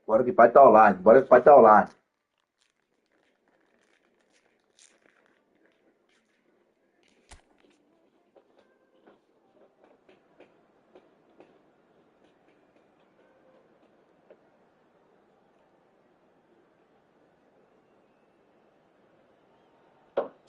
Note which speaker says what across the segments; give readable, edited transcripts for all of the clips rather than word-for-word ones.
Speaker 1: Bora que o pai tá online. Bora que o pai tá online.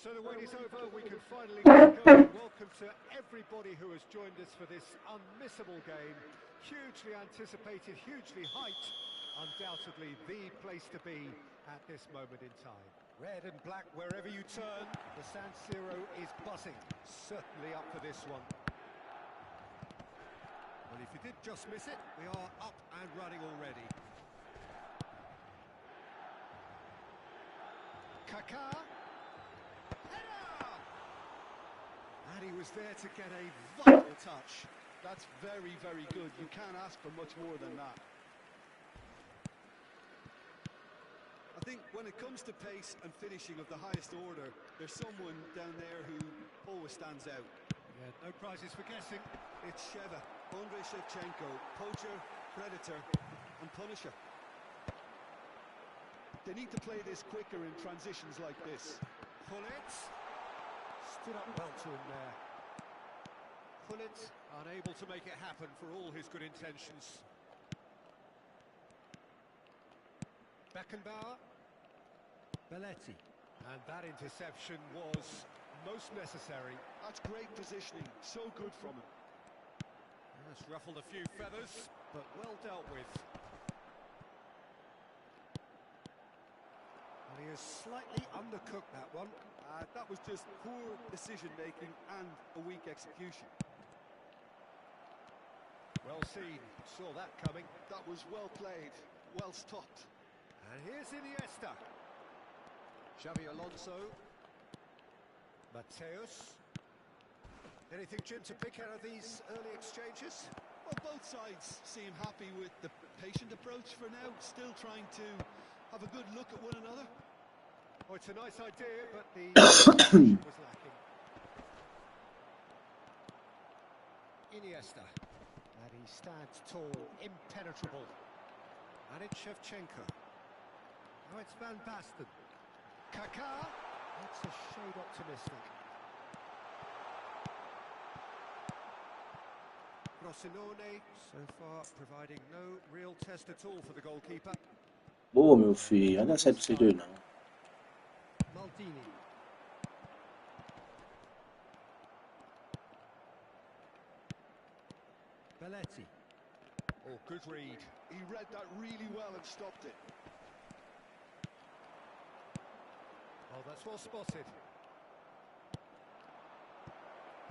Speaker 2: So the wait is over, we can finally get going. Welcome to everybody who has joined us for this unmissable game. Hugely anticipated, hugely hyped. Undoubtedly the place to be at this moment in time. Red and black wherever you turn, the San Siro is buzzing. Certainly up for this one. Well, if you did just miss it, we are up and running already. Kaká. And he was there to get a vital touch.
Speaker 3: That's very, very good. You can't ask for much more than that. I think when it comes to pace and finishing of the highest order, there's someone down there who always stands out.
Speaker 2: Yeah, no prizes for guessing.
Speaker 3: It's Sheva, Andrei Shevchenko, poacher, predator, and punisher. They need to play this quicker in transitions like this.
Speaker 2: Pullet. Stood up well to him there. Pullet unable to make it happen for all his good intentions. Beckenbauer. Belletti. And that interception was most necessary.
Speaker 3: That's great positioning, so good from him.
Speaker 2: That's ruffled a few feathers, but well dealt with. And he has slightly undercooked that one.
Speaker 3: That was just poor decision-making and a weak execution.
Speaker 2: Well seen, saw that coming.
Speaker 3: That was well played, well stopped.
Speaker 2: And here's Iniesta. Xavi Alonso. Mateus. Anything, Jim, to pick out of these early exchanges?
Speaker 3: Well, both sides seem happy with the patient approach for now, still trying to have a good look at one another.
Speaker 2: Oh, it's a nice idea, but the was lacking. Iniesta. And he stands tall, impenetrable. And it's Shevchenko. Now it's Van Basten. Kaká. That's a shade optimistic. Frosinone, so far providing no real test at all for the goalkeeper.
Speaker 1: Boa, meu filho. Ainda sai pra vocês dois, não.
Speaker 2: Maldini. Belletti. Oh, good read.
Speaker 3: He read that really well and stopped it.
Speaker 2: Oh, that's well spotted.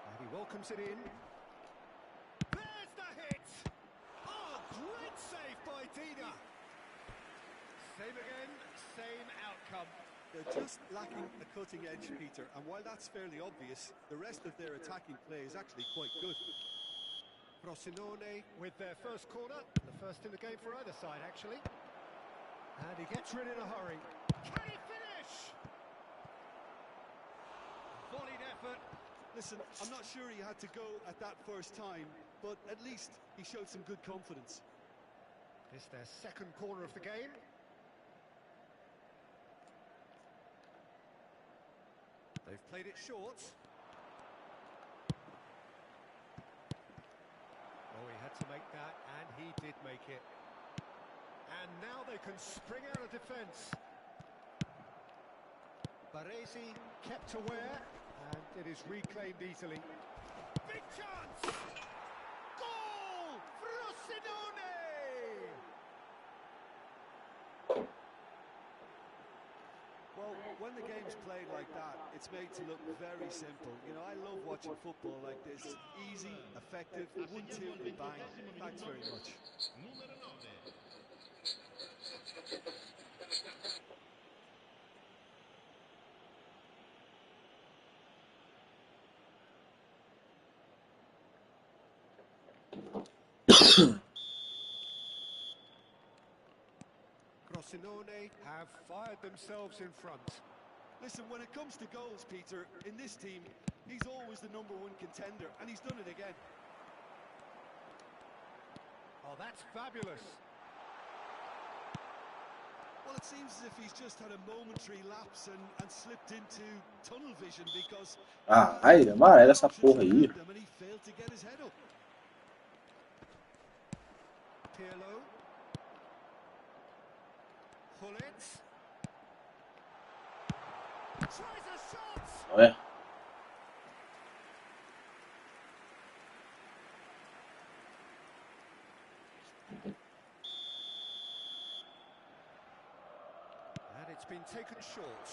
Speaker 2: And he welcomes it in. There's the hit! Oh, great save by Dina. Same again, same outcome.
Speaker 3: They're just lacking a cutting edge, Peter, and while that's fairly obvious, the rest of their attacking play is actually quite good.
Speaker 2: Frosinone with their first corner, the first in the game for either side, actually. And he gets rid in a hurry. Can he finish? Volleyed effort.
Speaker 3: Listen, I'm not sure he had to go at that first time, but at least he showed some good confidence.
Speaker 2: It's their second corner of the game. They've played it short. Oh, he had to make that, and he did make it. And now they can spring out of defence. Baresi kept aware, and it is reclaimed easily. Big chance! Goal! Frosinone!
Speaker 3: Well, when the game's played like that, it's made to look very simple. You know, I love watching football like this. Easy, effective, 1-2 and bang. Thanks very much.
Speaker 2: Frosinone have fired themselves in front.
Speaker 3: Listen, when it comes to goals, Peter, in this team, he's always the #1 contender, and he's done it again.
Speaker 2: Oh, that's fabulous.
Speaker 3: Well, it seems as if he's just had a momentary lapse and slipped into tunnel vision because
Speaker 1: Ah, ai, amarela essa porra aí.
Speaker 3: and he failed to get his head up.
Speaker 2: Pirlo. Hullet. Tries a shot.
Speaker 1: Olha.
Speaker 2: And it's been taken short.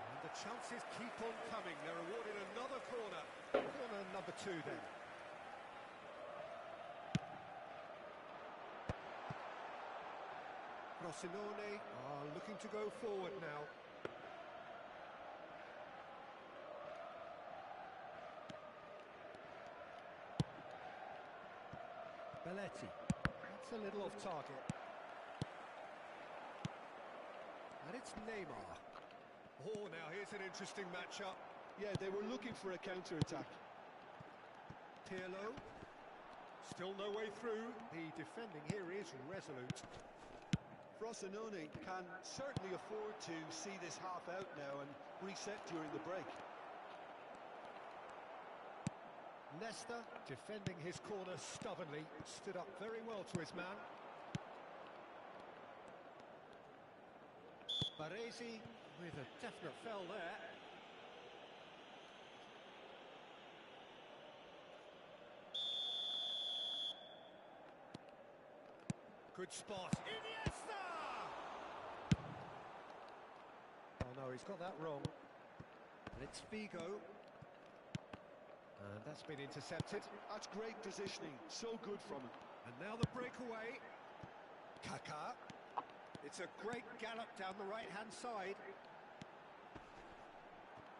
Speaker 2: And the chances keep on coming. They're awarded another corner. Corner number 2 then. Frosinone are looking to go forward now. Belletti. That's a little off target. And it's Neymar. Oh, now here's an interesting matchup.
Speaker 3: Yeah, they were looking for a counter-attack.
Speaker 2: Pirlo. Still no way through. The defending here is resolute.
Speaker 3: Frosinone can certainly afford to see this half out now and reset during the break.
Speaker 2: Nesta defending his corner stubbornly, stood up very well to his man. Baresi with a definite foul there. Good spot. Iniesta! Oh no, he's got that wrong. And it's Figo. And that's been intercepted.
Speaker 3: That's great positioning, so good from him.
Speaker 2: And now the breakaway. Kaká. It's a great gallop down the right-hand side.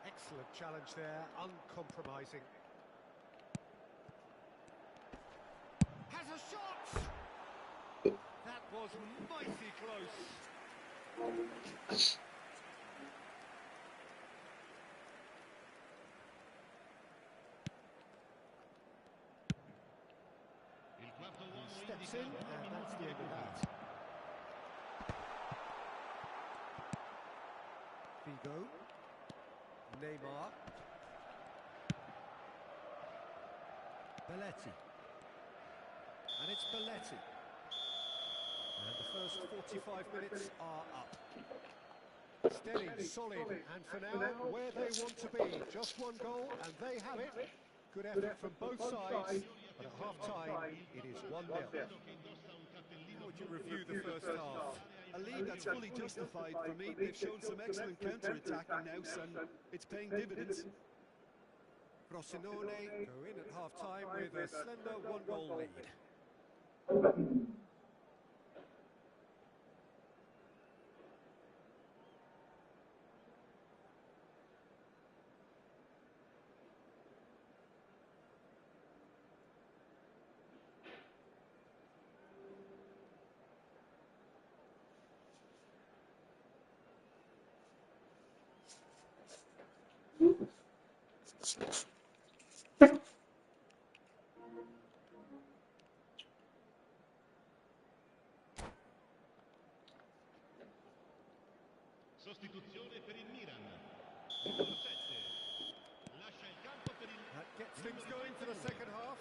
Speaker 2: Excellent challenge there, uncompromising. Has a shot! That was mighty close. He steps in, and that's the end of that. Figo. Neymar. Belletti. And it's Belletti. And the first 45 minutes are up. Steady, solid, and for now, where they want to be. Just one goal, and they have it. Good effort from both sides, but at half-time, it is 1-0. How would you review the first half?
Speaker 3: A lead that's fully justified for me. They've shown some excellent counter-attacking now, and it's paying dividends.
Speaker 2: Frosinone go in at half-time with a slender 1-goal lead.
Speaker 4: Sostituzione per il Milan. Numero 7. Lascia il campo per il...
Speaker 2: That gets things going for the second half.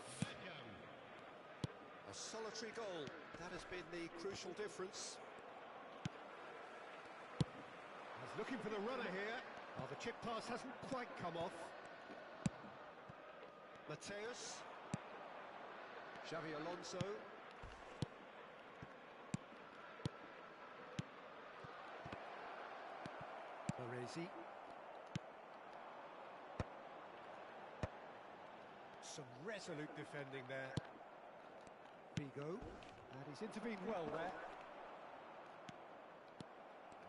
Speaker 2: A solitary goal, that has been the crucial difference. He's looking for the runner here. Oh, the chip pass hasn't quite come off. Mateus. Xavi Alonso. Baresi. Some resolute defending there. Figo. And he's intervened well there.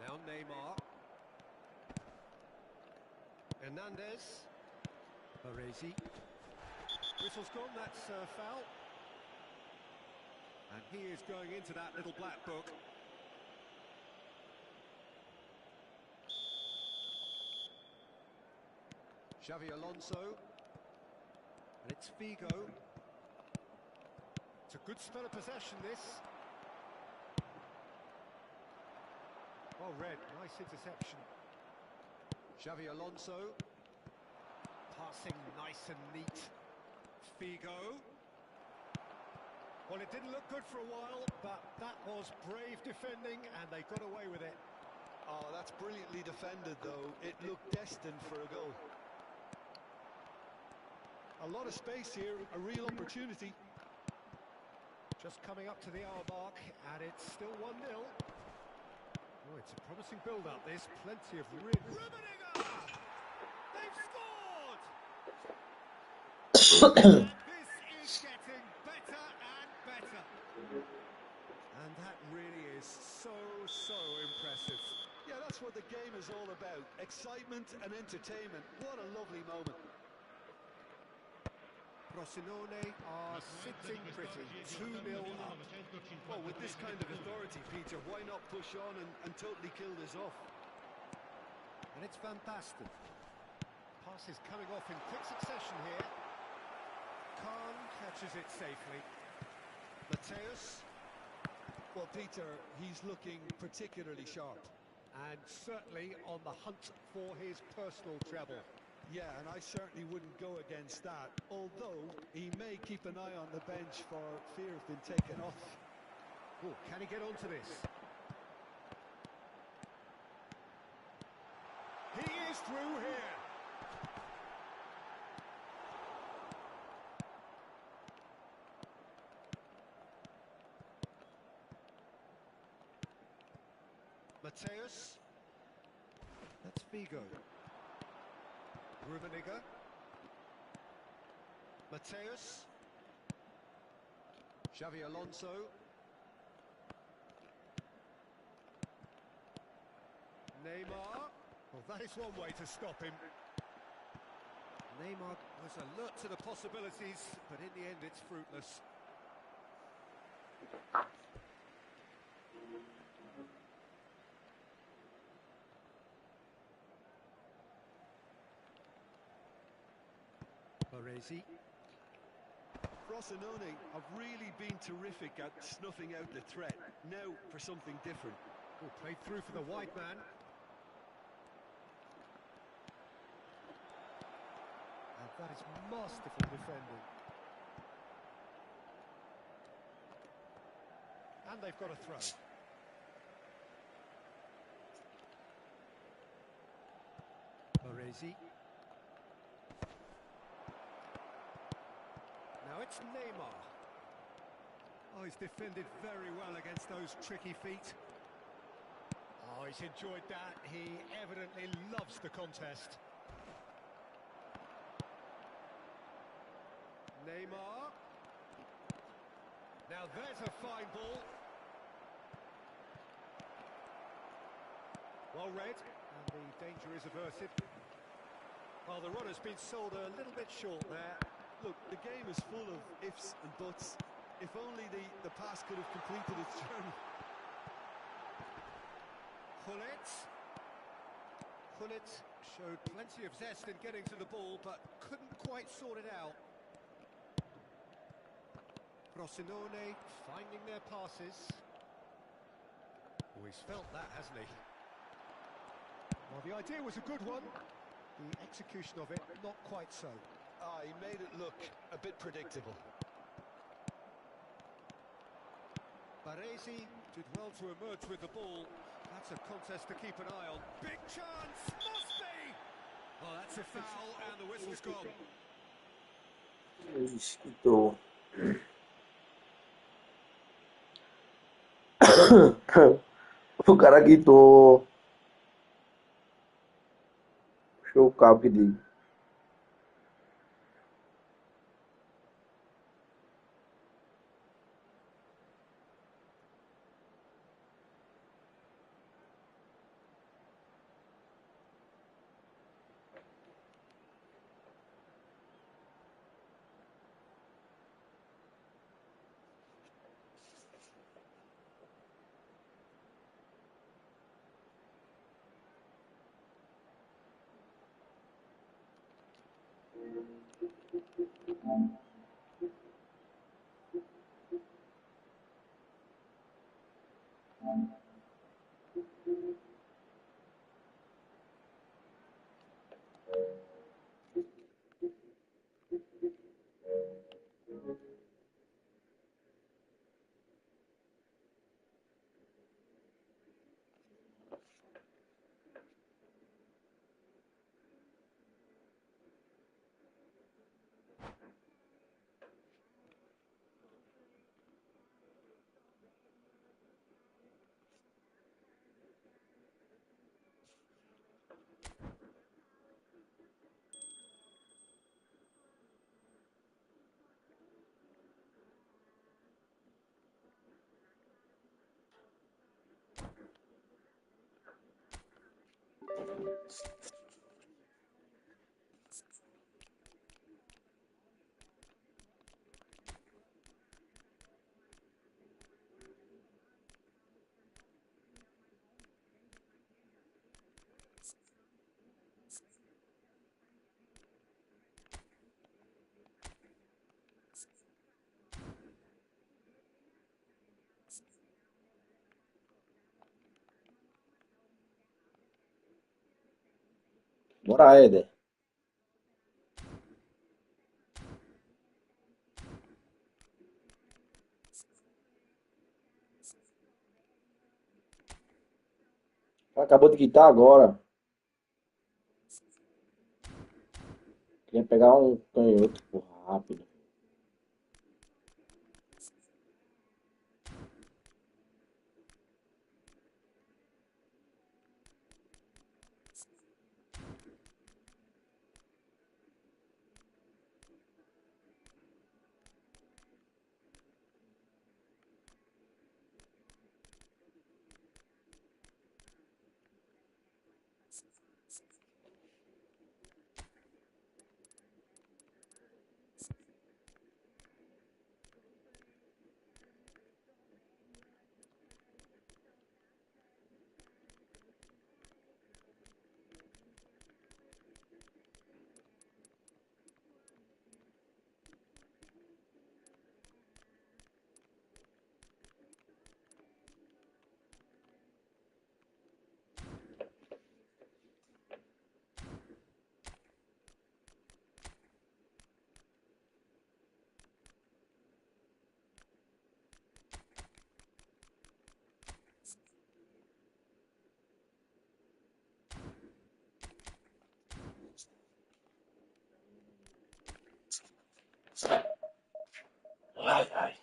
Speaker 2: Now Neymar. Hernandez. Baresi. Whistle's gone, that's foul. And he is going into that little black book. Xavi Alonso. And it's Figo. It's a good spell of possession, this. Well read, nice interception. Xavi Alonso. Passing nice and neat. Figo. Well, it didn't look good for a while, but that was brave defending, and they got away with it.
Speaker 3: Oh, that's brilliantly defended, though. It looked destined for a goal. A lot of space here, a real opportunity.
Speaker 2: Just coming up to the hour mark, and it's still 1-0. Oh, it's a promising build-up, this. Plenty of Rummenigge! They've scored! And this is getting better and better. And that really is so impressive.
Speaker 3: Yeah, that's what the game is all about. Excitement and entertainment. What a lovely moment.
Speaker 2: Frosinone are sitting pretty, 2-0 up.
Speaker 3: Well, with this kind of authority, Peter, why not push on and totally kill this off?
Speaker 2: And it's Van Basten. Pass is coming off in quick succession here. Khan catches it safely. Mateus.
Speaker 3: Well, Peter, he's looking particularly sharp.
Speaker 2: And certainly on the hunt for his personal treble.
Speaker 3: Yeah, and I certainly wouldn't go against that, although he may keep an eye on the bench for fear of being taken off.
Speaker 2: Oh, can he get onto this? He is through here. Mateus. That's Figo. Rummenigge. Mateus. Xavi Alonso. Neymar. Well, that is one way to stop him. Neymar was alert to the possibilities, but in the end it's fruitless. Baresi.
Speaker 3: Frosinone have really been terrific at snuffing out the threat. Now for something different.
Speaker 2: Oh, played through for the wide man. And that is masterful defending. And they've got a throw. Baresi. Now it's Neymar. Oh, he's defended very well against those tricky feet. Oh, he's enjoyed that. He evidently loves the contest. Neymar. Now there's a fine ball. Well read, and the danger is averted. Well, the run has been sold a little bit short there.
Speaker 3: Look, the game is full of ifs and buts. If only the pass could have completed its journey.
Speaker 2: Gullit showed plenty of zest in getting to the ball, but couldn't quite sort it out. Frosinone finding their passes. Oh, he's felt that, hasn't he? Well, the idea was a good one. The execution of it, not quite so.
Speaker 3: Ah, he made it look a bit predictable.
Speaker 2: Baresi did well to emerge with the ball. That's a contest to keep an eye on. Big chance! Must be! Oh, that's a foul, and the whistle's gone.
Speaker 1: Escutou. O cara gritou. Puxou o cabo que diga. Bora, Éder. Acabou de quitar agora. Queria pegar um canhoto, pô, rápido. Ai, ai.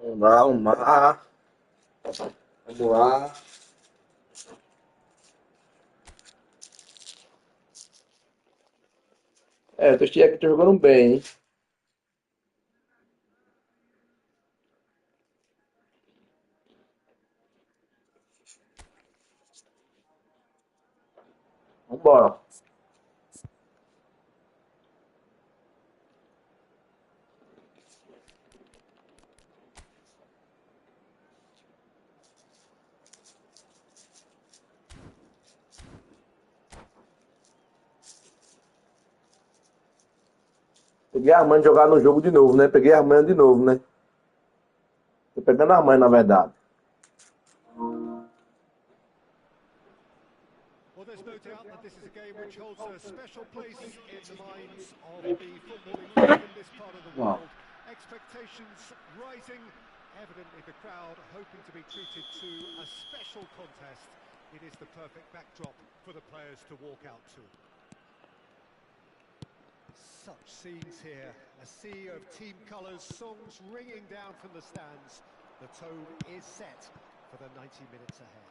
Speaker 1: Vamos lá, arrumar. Vamos lá. É, o Testand aqui tá jogando bem, hein? Vambora. Peguei a manha de jogar no jogo de novo, né? Peguei a manha de novo, né? Tô pegando a manha, na verdade.
Speaker 2: Well, there's no doubt that this is a game which holds a special place in the minds of the footballing world in this part of the
Speaker 1: Wow.
Speaker 2: world. Expectations rising, evidently the crowd hoping to be treated to a special contest. It is the perfect backdrop for the players to walk out to. Such scenes here, a sea of team colours, songs ringing down from the stands. The tone is set for the 90 minutes ahead.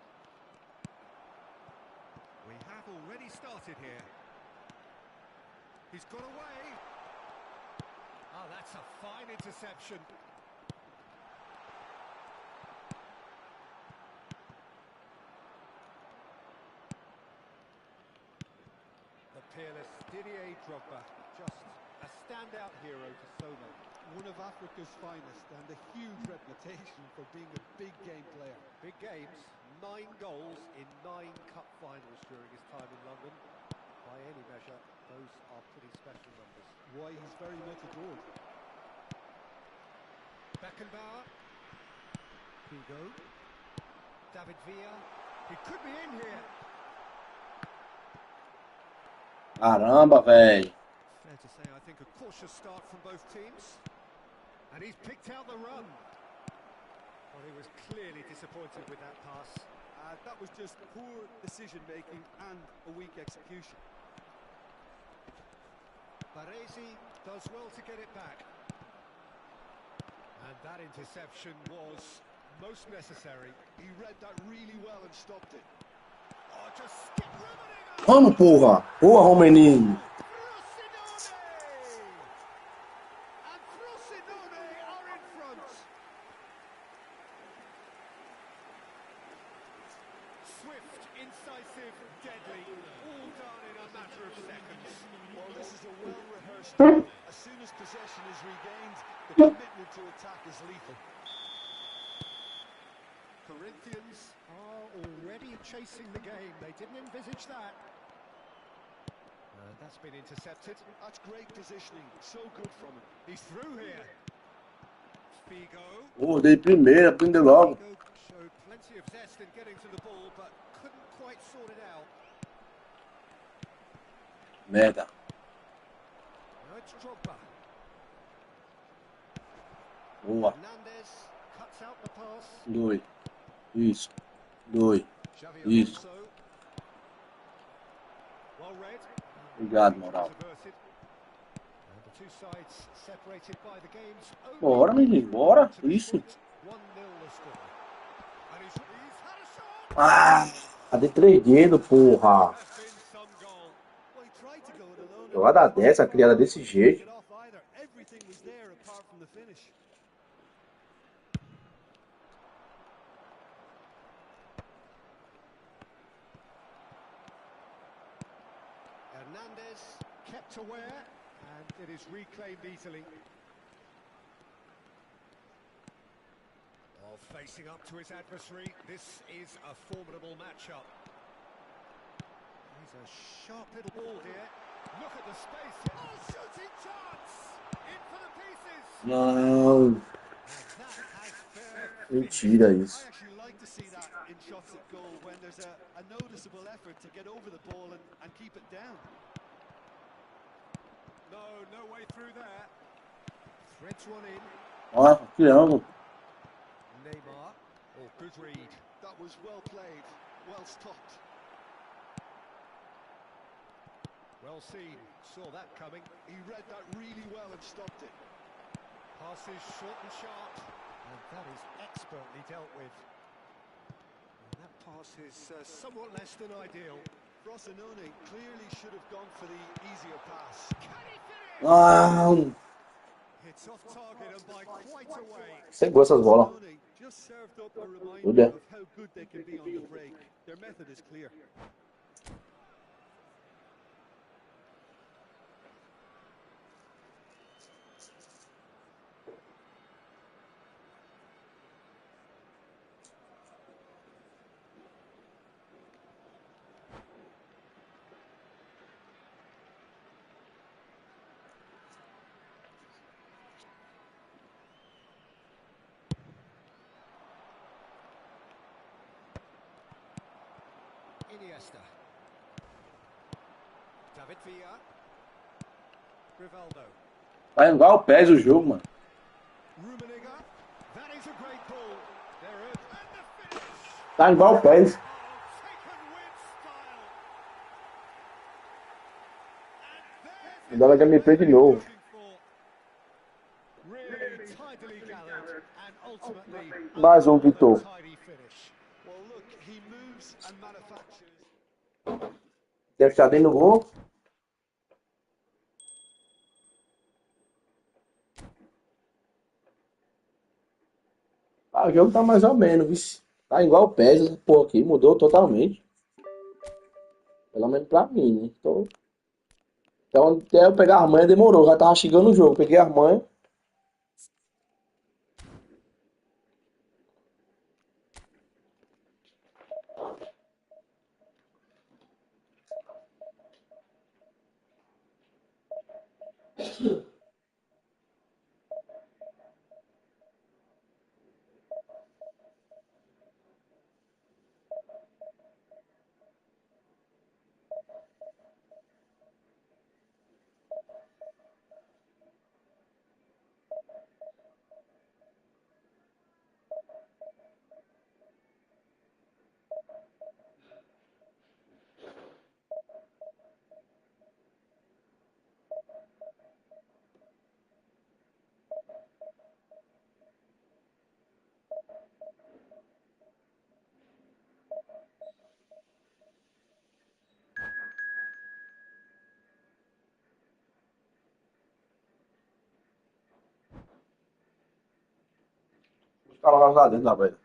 Speaker 2: We have already started here. He's got away. Oh, that's a fine interception. The peerless Didier Drogba, just a standout hero to so many.
Speaker 3: One of Africa's finest and a huge reputation for being a big game player.
Speaker 2: Big games, 9 goals in 9 cup finals during his time in London. By any measure, those are pretty special numbers.
Speaker 3: Why, he's very much adored.
Speaker 2: Beckenbauer. Figo. David Villa. He could be in here.
Speaker 1: Caramba, velho.
Speaker 2: Fair to say, I think a cautious start from both teams. And he's picked out the run. Well, he was clearly disappointed with that pass.
Speaker 3: That was just poor decision-making and a weak execution.
Speaker 2: Baresi does well to get it back. And that interception was most necessary.
Speaker 3: He read that really well and stopped it.
Speaker 2: Oh, just skip riveting.
Speaker 1: Vamos, porra. Porra, Romeninho.
Speaker 2: And Frosinone are in front. Swift, incisive, deadly, all done in a matter of seconds.
Speaker 3: Well, this is a well-rehearsed drill. As soon as possession is regained, the commitment to attack is lethal.
Speaker 2: Corinthians are already chasing the game. They didn't envisage that. That's been intercepted.
Speaker 3: That's great positioning. So good from him.
Speaker 2: He's through here. Figo.
Speaker 1: Pô, dei primeiro, aprende logo.
Speaker 2: Figo showed plenty of zest in getting to the ball, but couldn't quite sort it out.
Speaker 1: Merda.
Speaker 2: Now it's Drogba.
Speaker 1: Boa.
Speaker 2: Hernandez cuts out the pass.
Speaker 1: Dois. Isso. Dois.
Speaker 2: Xavi
Speaker 1: Isso.
Speaker 2: Alonso. Well read.
Speaker 1: Obrigado, moral.
Speaker 2: Subverted. And the two sides separated by the game's only
Speaker 1: Bora, menino. Bora. Isso.
Speaker 2: 1-0 the score. And he's had a shot.
Speaker 1: Ah, de 3 dedos, porra.
Speaker 2: That's been some goal.
Speaker 3: Well, he tried to go it alone.
Speaker 1: Jogada dessa, criada desse jeito.
Speaker 3: Get off either. Everything was there apart from the finish.
Speaker 2: Hernandez kept aware, and it is reclaimed easily. Oh, facing up to his adversary, this is a formidable matchup. He's a sharp little ball here. Look at the space. Oh, shooting chance! In for the pieces!
Speaker 1: Não.
Speaker 2: And that has fair
Speaker 1: Mentira
Speaker 3: I
Speaker 1: isso.
Speaker 3: actually like to see that in shots at goal when there's a noticeable effort to get over the ball and keep it down.
Speaker 2: No way through there. Threads one in.
Speaker 1: Ó, triângulo.
Speaker 2: Neymar. Oh, good read.
Speaker 3: That was well played, well stopped.
Speaker 2: Well seen. Saw that coming.
Speaker 3: He read that really well and stopped it.
Speaker 2: Passes short and sharp. And that is expertly dealt with. And that pass is somewhat less than ideal.
Speaker 3: Frosinone clearly should have gone for the easier pass.
Speaker 2: Can he finish?
Speaker 1: Não.
Speaker 2: It's off target and by quite a way.
Speaker 1: Pegou essas bolas.
Speaker 3: Frosinone just served up a
Speaker 1: Good
Speaker 3: reminder
Speaker 1: there.
Speaker 3: of how good they can be on the break. Their method is clear.
Speaker 2: Iniesta. David Villa. Rivaldo.
Speaker 1: Tá igual o PES o jogo, mano.
Speaker 2: Rummenigge. That is a great ball. There is. And the finish.
Speaker 1: Tá igual o PES.
Speaker 2: Taken with style. And
Speaker 1: Dá gameplay de novo.
Speaker 2: really tidily gathered and ultimately
Speaker 1: Mais um Vitor.
Speaker 2: tidy finish.
Speaker 3: Well, look, he moves and manufactures.
Speaker 1: Deve estar dentro do gol. Ah, o jogo tá mais ou menos, viu? Tá igual o PES, essa porra aqui. Mudou totalmente. Pelo menos pra mim, né? Então até eu pegar a manha demorou. Já tava chegando o jogo. Peguei a manha. Os caras lá dentro da velha.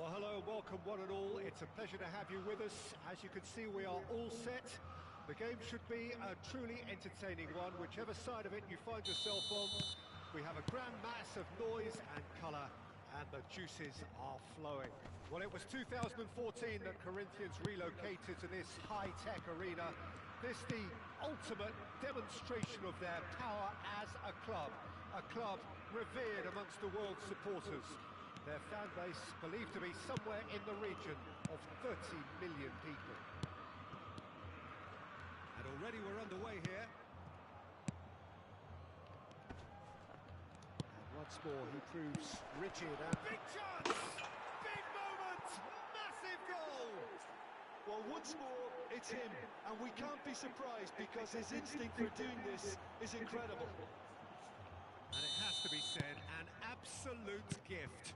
Speaker 2: Well, hello, welcome one and all. It's a pleasure to have you with us. As you can see, we are all set. The game should be a truly entertaining one, whichever side of it you find yourself on. We have a grand mass of noise and colour, and the juices are flowing. Well, it was 2014 that Corinthians relocated to this high-tech arena. This the ultimate demonstration of their power as a club revered amongst the world's supporters. Their fan base believed to be somewhere in the region of 30 million people. And already we're underway here. And once more he proves rigid and... Big chance! Big moment! Massive goal!
Speaker 3: Well, once more, it's him, and we can't be surprised because his instinct for doing this is incredible.
Speaker 2: And it has to be said, an absolute gift.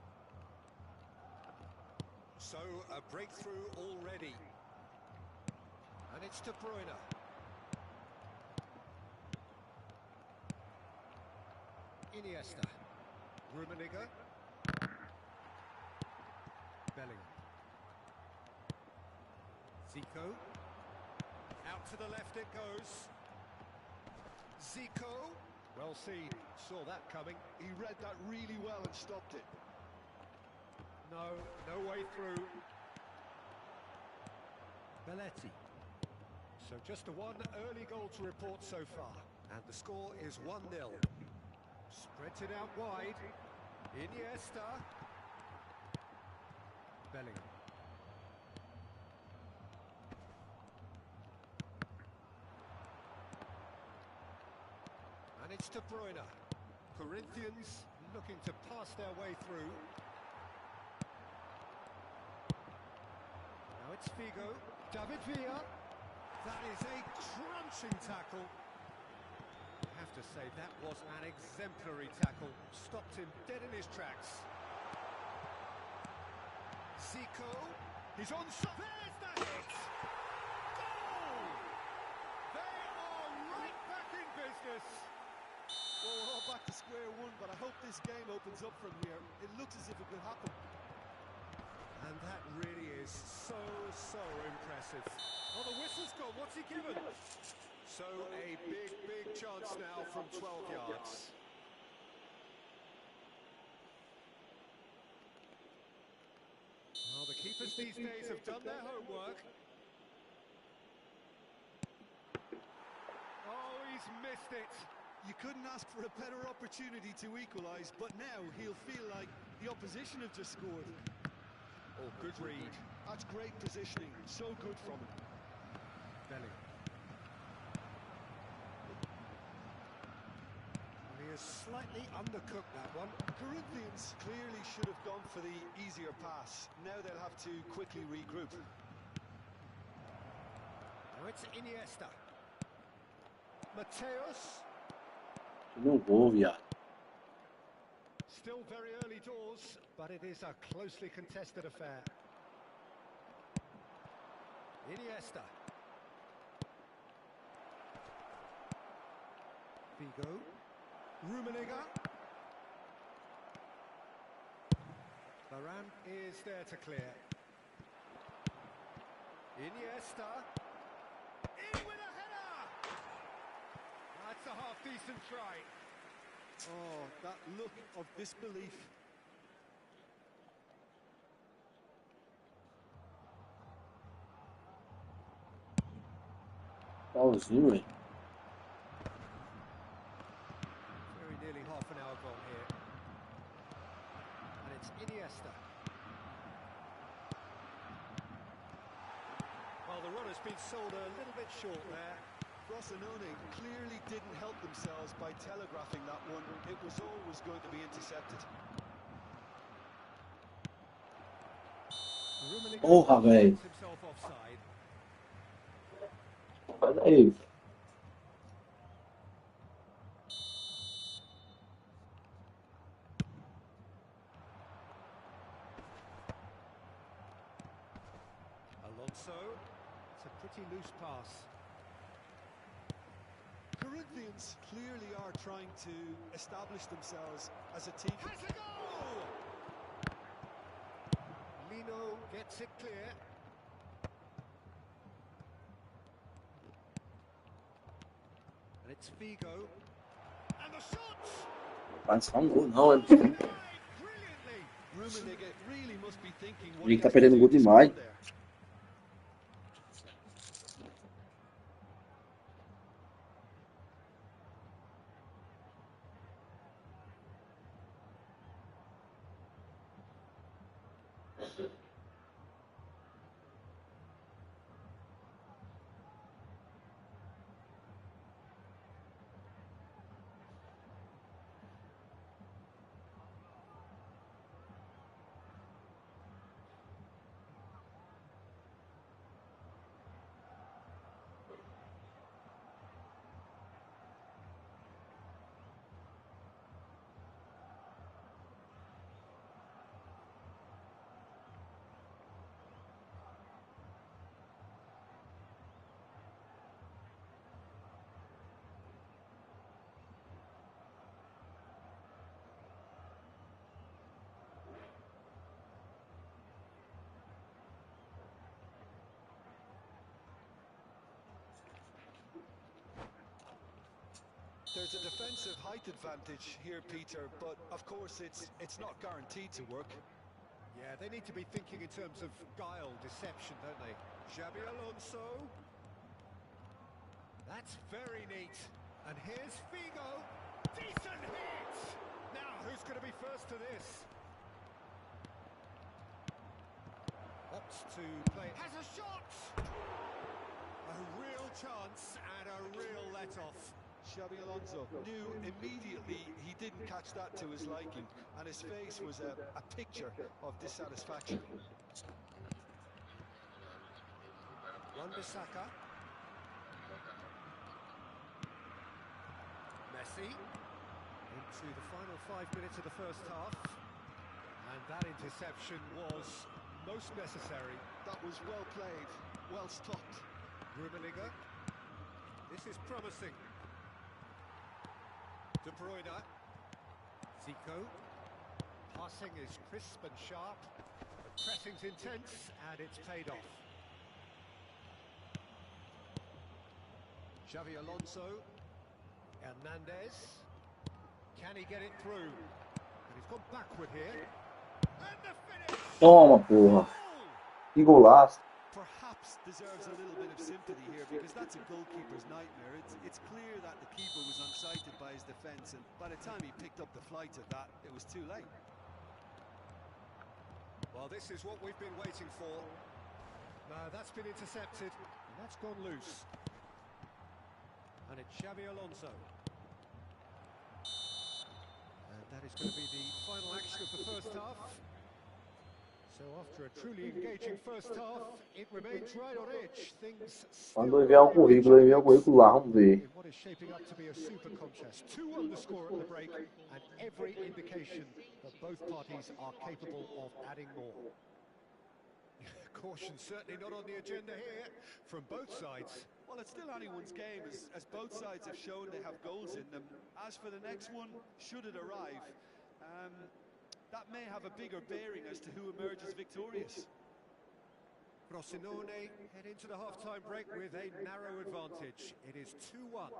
Speaker 2: So, a breakthrough already. And it's De Bruyne. Iniesta. Rummenigge. Bellingham. Zico. Out to the left it goes. Zico. Well seen. Saw that coming.
Speaker 3: He read that really well and stopped it.
Speaker 2: No way through. Belletti. So just the one early goal to report so far. And the score is 1-0. Spreads it out wide. Iniesta. Bellingham. And it's De Bruyne. Corinthians looking to pass their way through. Now it's Figo. David Villa. That is a crunching tackle. I have to say, that was an exemplary tackle. Stopped him dead in his tracks. Zico. He's on... There's the hit! Goal! They are right back in business.
Speaker 3: Well, we're all back to square one, but I hope this game opens up from here. It looks as if it could happen.
Speaker 2: And that really is so impressive. Oh, the whistle's gone. What's he given? So a big chance now from 12 yards. Well, the keepers these days have done their homework. Oh, he's missed it.
Speaker 3: You couldn't ask for a better opportunity to equalise, but now he'll feel like the opposition have just scored.
Speaker 2: Oh, good read.
Speaker 3: That's great positioning. So good from him.
Speaker 2: Bellingham. He has slightly undercooked that one.
Speaker 3: Corinthians clearly should have gone for the easier pass. Now they'll have to quickly regroup.
Speaker 2: Now it's Iniesta. Mateus.
Speaker 1: Não vou, viado.
Speaker 2: Still very early doors, but it is a closely contested affair. Iniesta. Figo. Rummenigge. Varane is there to clear. Iniesta. In with a header! That's a half-decent try.
Speaker 3: Oh, that look of disbelief.
Speaker 1: Pauzinho, hein?
Speaker 2: Very nearly half an hour gone here. And it's Iniesta. Well, the run has been sold a little bit short there.
Speaker 3: Rossoneri clearly didn't help themselves by telegraphing that one. It was always going to be intercepted.
Speaker 1: Porra, velho.
Speaker 2: Himself offside.
Speaker 1: Olha aí.
Speaker 2: Alonso. It's a pretty loose pass.
Speaker 3: Corinthians clearly are trying to establish themselves as a team.
Speaker 2: Has a goal! Lino gets it clear. It's Figo. And the shot!
Speaker 1: Vai só um gol, não.
Speaker 2: Brilliantly!
Speaker 3: Rummenigge really must be thinking
Speaker 1: O
Speaker 3: what he
Speaker 1: Liga tá
Speaker 3: has to
Speaker 1: perdendo
Speaker 3: do
Speaker 1: gol
Speaker 3: to score
Speaker 1: demais.
Speaker 3: there. There's a defensive height advantage here, Peter, but of course it's not guaranteed to work.
Speaker 2: Yeah, they need to be thinking in terms of guile, deception, don't they? Xabi Alonso. That's very neat. And here's Figo. Decent hit! Now, who's going to be first to this? Opts to play. Has a shot! A real chance and a real let-off.
Speaker 3: Xabi Alonso knew immediately he didn't catch that to his liking, and his face was a picture of dissatisfaction.
Speaker 2: Wan-Bissaka. Messi. Into the final 5 minutes of the first half. And that interception was most necessary.
Speaker 3: That was well played, well stopped.
Speaker 2: Rummenigge. This is promising. De Bruyne. Zico. Passing is crisp and sharp. The pressing's intense and it's paid off. Xabi Alonso. Hernandez. Can he get it through? And he's gone backward here. And the finish!
Speaker 1: Toma, porra. Que golaço.
Speaker 3: Perhaps deserves a little bit of sympathy here, because that's a goalkeeper's nightmare. It's clear that the keeper was unsighted by his defence, and by the time he picked up the flight of that, it was too late.
Speaker 2: Well, this is what we've been waiting for. That's been intercepted, and that's gone loose. And it's Xabi Alonso. And that is going to be the final action of the first half. So after a truly engaging first half, it remains right on edge. Things
Speaker 1: Quando enviar o currículo, enviar o currículo lá, vamos ver.
Speaker 2: in what is shaping up to be a super contest. 2-1 the score at the break, and every indication that both parties are capable of adding more. Caution certainly not on the agenda here from both sides.
Speaker 3: Well, it's still anyone's game, as both sides have shown they have goals in them. As for the next one, should it arrive, that may have a bigger bearing as to who emerges victorious.
Speaker 2: Frosinone head into the half-time break with a narrow advantage. It is 2-1.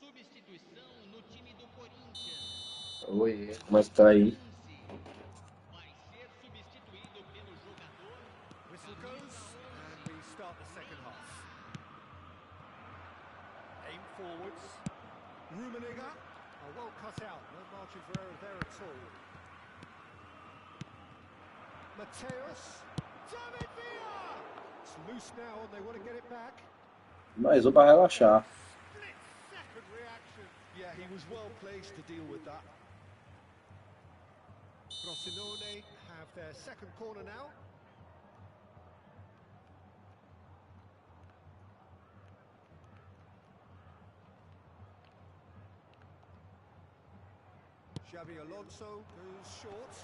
Speaker 4: Substituição no time do Corinthians.
Speaker 1: Oi, como é que tá aí?
Speaker 4: Vai ser substituído pelo jogador.
Speaker 2: Whistle goes, and we start the second half. Aim forwards. Rummenigge. Oh, well cut out. No margin for error there at all. Mateus. David Villa! It's loose now, and they want to get it back.
Speaker 1: Mais um pra relaxar.
Speaker 2: Split-second reaction.
Speaker 3: Yeah, he was well placed to deal with that.
Speaker 2: Frosinone have their second corner now. Xabi Alonso goes short.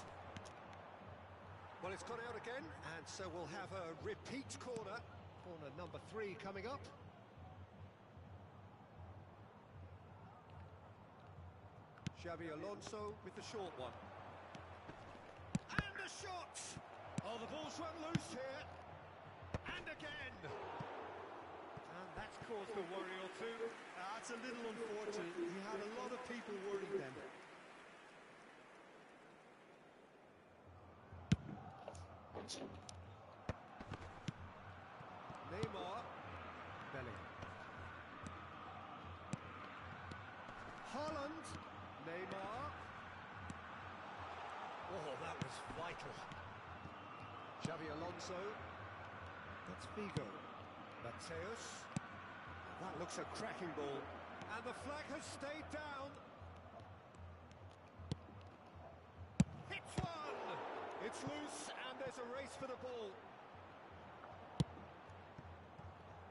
Speaker 2: Well, it's gone out again, and so we'll have a repeat corner. Corner number 3 coming up. Xabi Alonso with the short one. And a shot! Oh, the ball's run loose here. And again. And that's caused a worry or two.
Speaker 3: That's a little unfortunate. He had a lot of people worried then.
Speaker 2: Neymar. Bellingham. Haaland. Neymar. Oh, that was vital. Xabi Alonso. That's Vigo. Mateus. That looks a cracking ball. And the flag has stayed down. Hits one! It's loose and there's a race for the ball.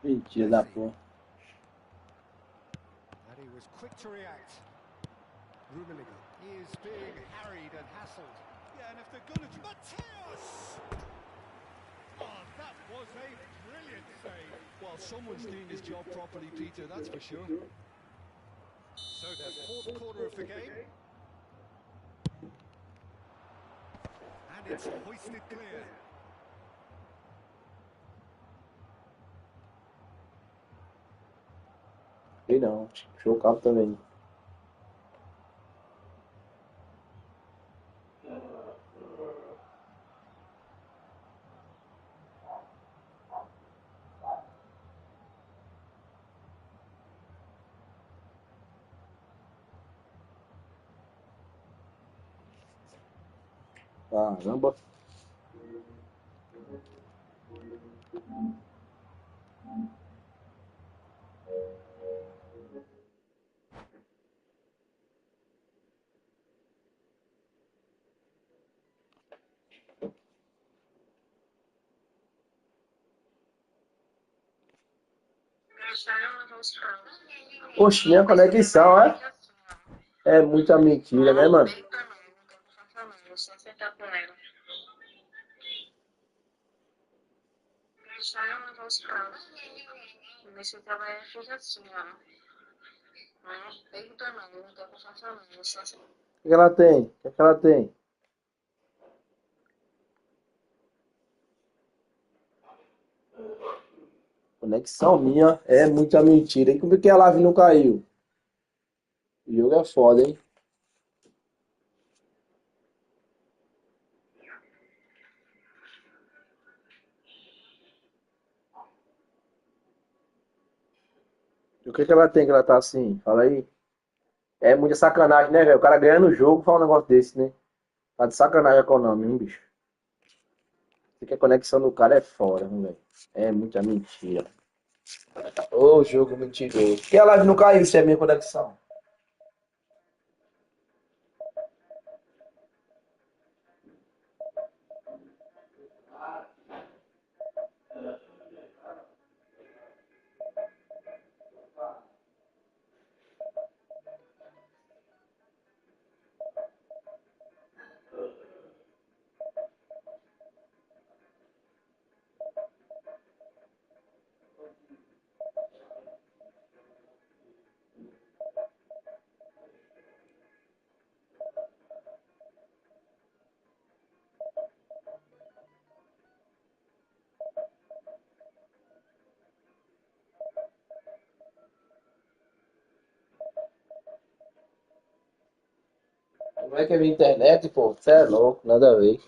Speaker 1: Mentira da porra.
Speaker 2: And he was quick to react. Rumo is being harried and hassled.
Speaker 3: Yeah, and if they're going to...
Speaker 2: Mateus! Oh, that was a brilliant save.
Speaker 3: Well, someone's doing his job properly, Peter, that's for sure.
Speaker 2: So their 4th corner of the game. And it's hoisted clear.
Speaker 1: E não, chocado também. Caramba. Oxe, minha conexão é muita mentira, né, mano? O que ela tem? O que ela tem? Conexão minha é muita mentira. E como é que a live não caiu? O jogo é foda, hein? E o que que ela tem que ela tá assim? Fala aí. É muita sacanagem, né, velho? O cara ganhando o jogo fala um negócio desse, né? Tá de sacanagem econômica, hein, bicho? Isso que a conexão do cara é fora, hein, velho? É muita mentira. Ô, jogo mentiroso. Por que a live não caiu se é minha conexão? Como é que é minha internet, pô? Você é louco, nada a ver.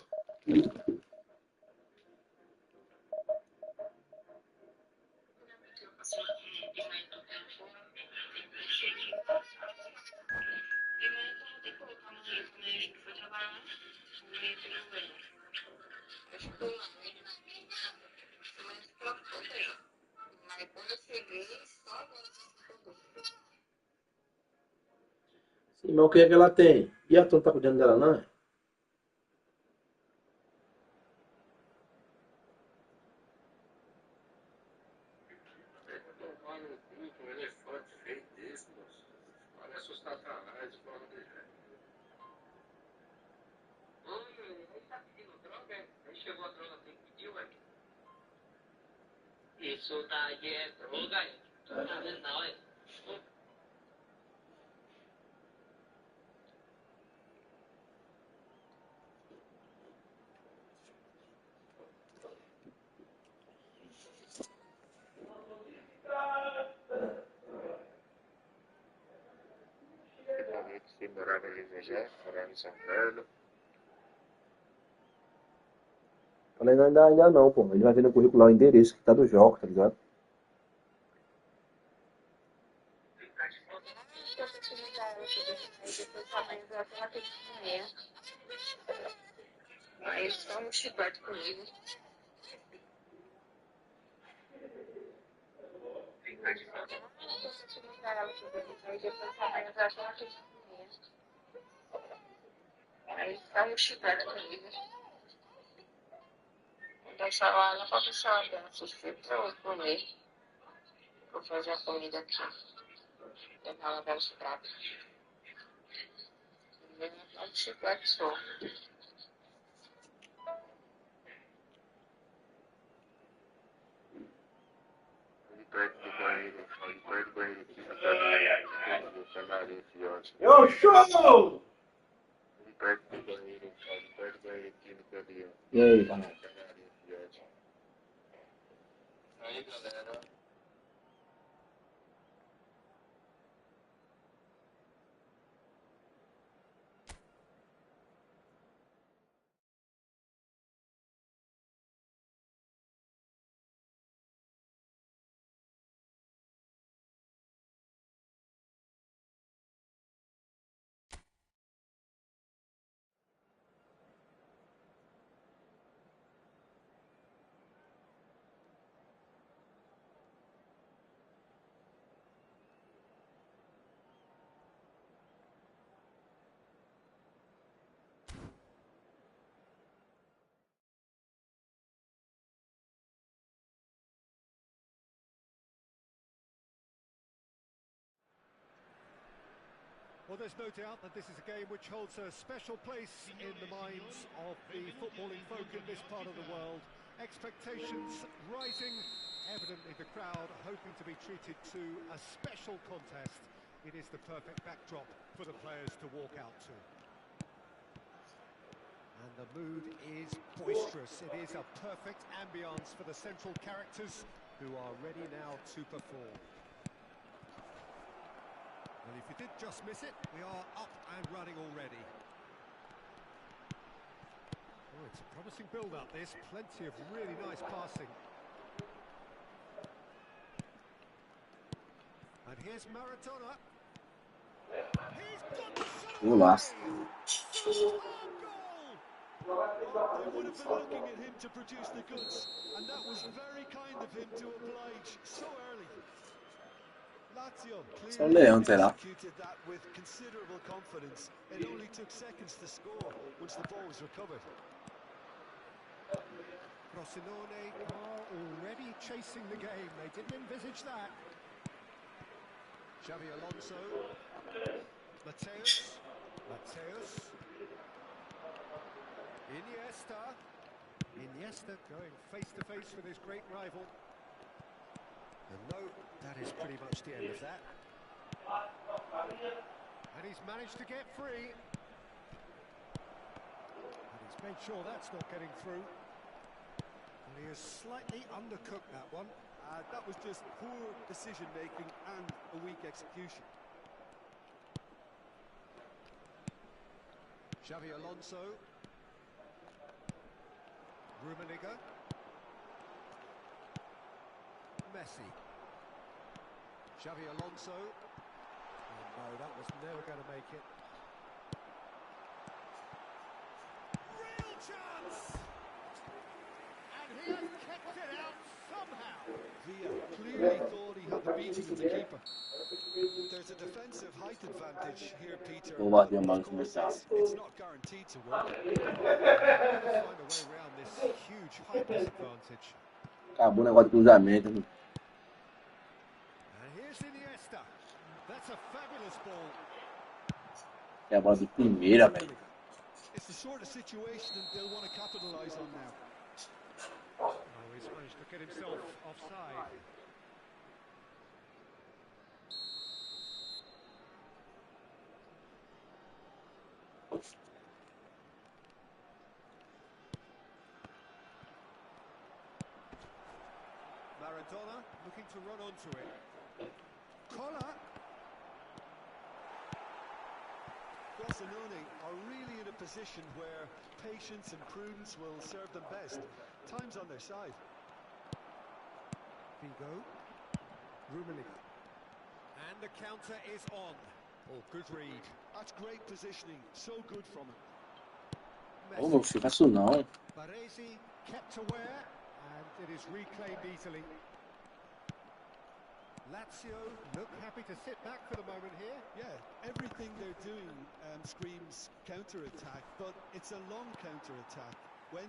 Speaker 1: Sim, mas o que é que ela tem? E a Tom tá cuidando dela, não é?
Speaker 5: Se morava ali já, morava em São Paulo.
Speaker 1: Falei, ainda não, pô. Ele vai ver no currículo lá o endereço que tá do jogo, tá ligado?
Speaker 5: Aí eles estão no chibate comigo. Aí eles estão no chibate comigo. Deixa lá na profissão dela, assistir pra eu comer. Vou fazer a comida aqui. Levar ela dar os pratos. Não no chibate só.
Speaker 1: Eu show! E aí, canal?
Speaker 5: Aí, galera.
Speaker 2: Well, there's no doubt that this is a game which holds a special place in the minds of the footballing folk in this part of the world. Expectations rising, evidently the crowd hoping to be treated to a special contest. It is the perfect backdrop for the players to walk out to. And the mood is boisterous. It is a perfect ambience for the central characters who are ready now to perform. And if you did just miss it, we are up and running already. Oh, it's a promising build-up, this. Plenty of really nice passing. And here's Maradona. He's got the shot away! Superb goal!
Speaker 3: They would have been looking at him to produce the goods, and that was very kind of him to oblige so early. Lazio clearly executed that with considerable confidence. It only took seconds to score once the ball was recovered.
Speaker 2: Frosinone are already chasing the game. They didn't envisage that. Xavi Alonso. Mateus. Iniesta going face to face with his great rival. And no, that is pretty much the end of that. And he's managed to get free. And he's made sure that's not getting through. And he has slightly undercooked that one.
Speaker 3: That was just poor decision-making and a weak execution.
Speaker 2: Xavi Alonso. Rummenigge. Messi. Xavi Alonso. Oh no, that was never going to make it. Real chance! And he has kept it out somehow.
Speaker 3: Villa clearly thought he had the beating of the keeper. There's a defensive height advantage here, Peter. Of course, it's not guaranteed to work.
Speaker 2: Find a way around this huge height disadvantage.
Speaker 1: Acabou o negócio de cruzamento.
Speaker 2: And here's Iniesta. That's a fabulous ball.
Speaker 1: É a bola de primeira, velho.
Speaker 3: It's the sort of situation they'll want to capitalize on now.
Speaker 2: Just managed to get himself offside. Maradona looking to run onto it. Collar.
Speaker 3: Barcelona are really in a position where patience and prudence will serve them best. Time's on their side.
Speaker 2: Vigo. Rummenigge. And the counter is on. Oh, good read.
Speaker 3: That's great positioning. So good from him.
Speaker 1: Ô, meu filho, faço não.
Speaker 2: Baresi kept aware, and it is reclaimed easily. Lazio look happy to sit back for the moment here.
Speaker 3: Yeah, everything they're doing screams counter-attack, but it's a long counter-attack. When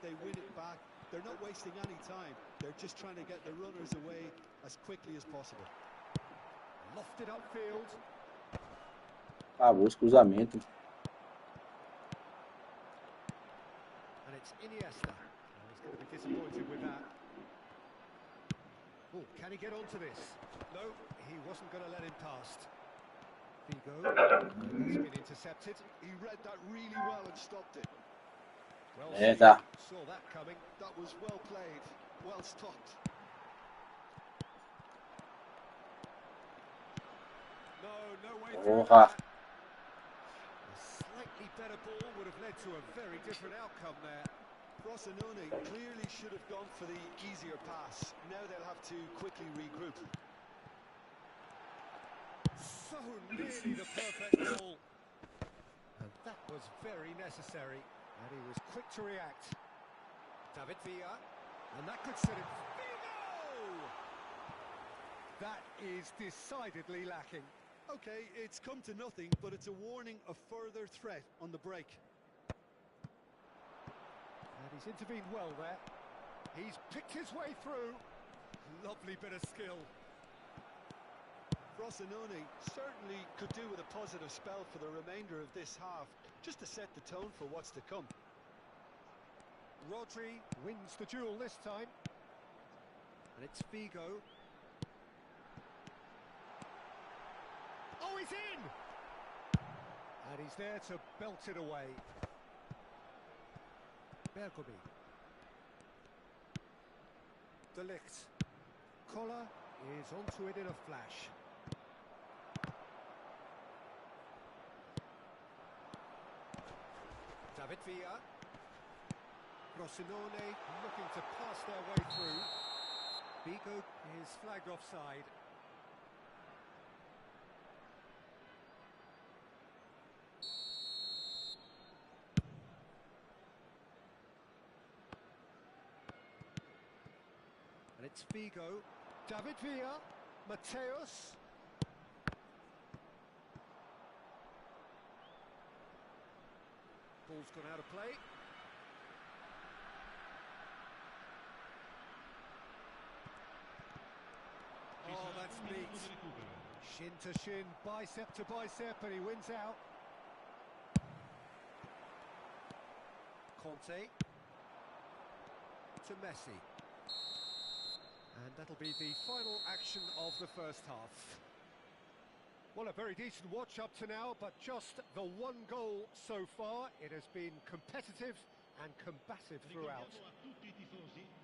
Speaker 3: they win it back, they're not wasting any time. They're just trying to get the runners away as quickly as possible.
Speaker 2: Lofted upfield.
Speaker 1: Favor, cruzamento.
Speaker 2: And it's Iniesta. Oh, he's going to be disappointed with that. Oh, can he get onto this? No, he wasn't going to let him past. Vigo. That's been intercepted.
Speaker 3: He read that really well and stopped it.
Speaker 2: Well
Speaker 1: É,
Speaker 2: seen.
Speaker 1: tá.
Speaker 2: Saw that coming.
Speaker 3: That was well played, well stopped.
Speaker 2: No way through
Speaker 1: Porra.
Speaker 2: that. A slightly better ball would have led to a very different outcome there.
Speaker 3: Barcelona clearly should have gone for the easier pass. Now they'll have to quickly regroup.
Speaker 2: So nearly the perfect goal. And that was very necessary. And he was quick to react. David Villa. And that could set him. Vigo! That is decidedly lacking.
Speaker 3: Okay, it's come to nothing, but it's a warning of further threat on the break.
Speaker 2: And he's intervened well there. He's picked his way through. Lovely bit of skill.
Speaker 3: Barcelona certainly could do with a positive spell for the remainder of this half, just to set the tone for what's to come.
Speaker 2: Rodri wins the duel this time. And it's Vigo. Oh, he's in! And he's there to belt it away. Bergomi. De Ligt. Collar is onto it in a flash. David Villa. Frosinone looking to pass their way through. Vigo is flagged offside. And it's Vigo. David Villa. Mateus. Ball's gone out of play. Oh, that's neat. Shin to shin, bicep to bicep, and he wins out. Conte. To Messi. And that'll be the final action of the first half. Well, a very decent watch up to now, but just the one goal so far. It has been competitive and combative throughout.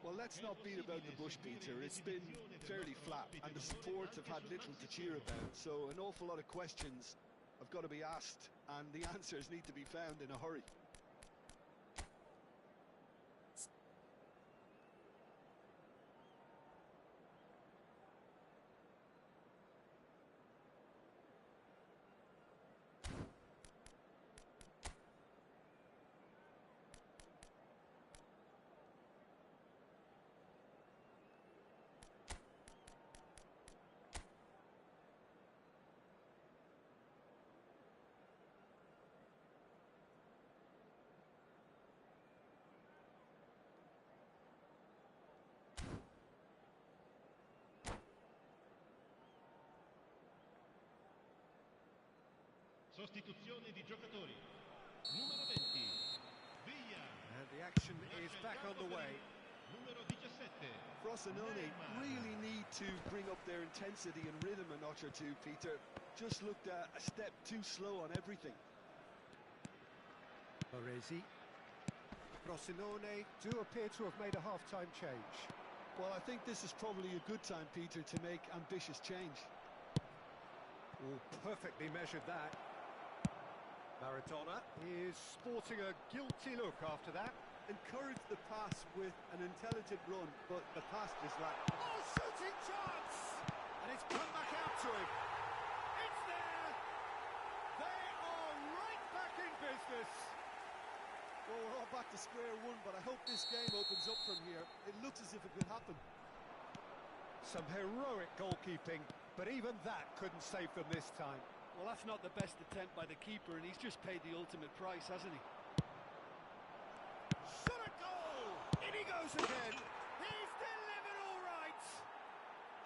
Speaker 3: Well, let's not beat about the bush, Peter. It's been fairly flat, and the support have had little to cheer about. So an awful lot of questions have got to be asked, and the answers need to be found in a hurry.
Speaker 4: Sostituzione di giocatori. Numero 20. Villa.
Speaker 2: And the action is back on the way.
Speaker 4: Numero 17.
Speaker 3: Frosinone really need to bring up their intensity and rhythm a notch or two, Peter. Just looked a step too slow on everything.
Speaker 2: Baresi. Frosinone do appear to have made a half-time change.
Speaker 3: Well, I think this is probably a good time, Peter, to make ambitious change.
Speaker 2: Oh, perfectly measured that. Maradona is sporting a guilty look after that.
Speaker 3: Encouraged the pass with an intelligent run, but the pass just lacked.
Speaker 2: Oh, shooting chance! And it's come back out to him. It's there! They are right back in business.
Speaker 3: Well, we're all back to square one, but I hope this game opens up from here. It looks as if it could happen.
Speaker 2: Some heroic goalkeeping, but even that couldn't save them this time.
Speaker 3: Well, that's not the best attempt by the keeper, and he's just paid the ultimate price, hasn't he?
Speaker 2: Shot a goal! In he goes again. He's delivered all right.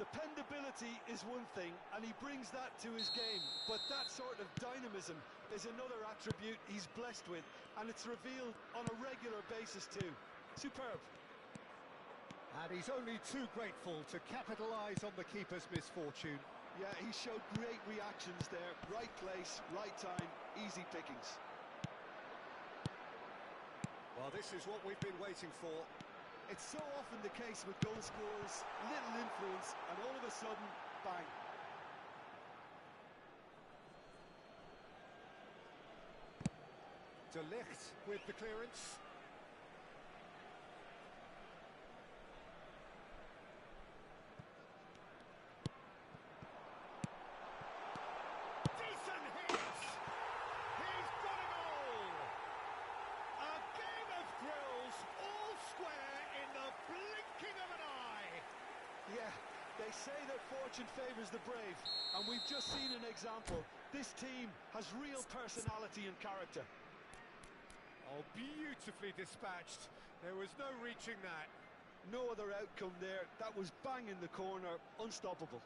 Speaker 3: Dependability is one thing, and he brings that to his game, but that sort of dynamism is another attribute he's blessed with, and it's revealed on a regular basis too. Superb.
Speaker 2: And he's only too grateful to capitalise on the keeper's misfortune.
Speaker 3: Yeah, he showed great reactions there. Right place, right time, easy pickings.
Speaker 2: Well, this is what we've been waiting for.
Speaker 3: It's so often the case with goal scorers, little influence, and all of a sudden, bang.
Speaker 2: De Ligt with the clearance. Decent hit! He's got a goal! A game of thrills, all square in the blinking of an eye.
Speaker 3: Yeah, they say that fortune favours the brave, and we've just seen an example. This team has real personality and character.
Speaker 2: Oh, beautifully dispatched. There was no reaching that.
Speaker 3: No other outcome there. That was bang in the corner, unstoppable.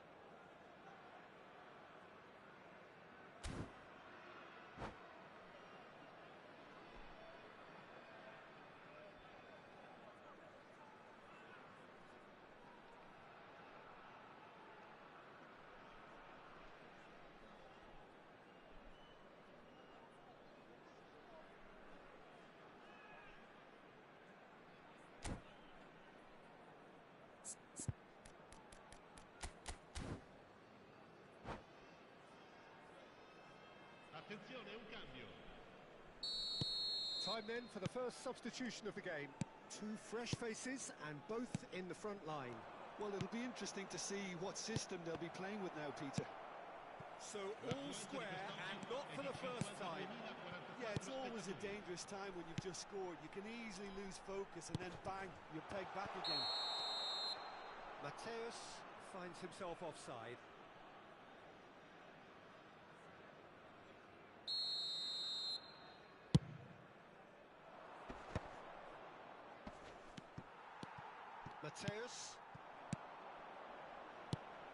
Speaker 4: Attenzione, un cambio.
Speaker 2: Time then for the first substitution of the game. Two fresh faces and both in the front line.
Speaker 3: Well, it'll be interesting to see what system they'll be playing with now, Peter.
Speaker 2: So all square and not for the first time.
Speaker 3: Yeah, it's always a dangerous time when you've just scored. You can easily lose focus and then bang, you're pegged back again.
Speaker 2: Mateus finds himself offside. Mateus.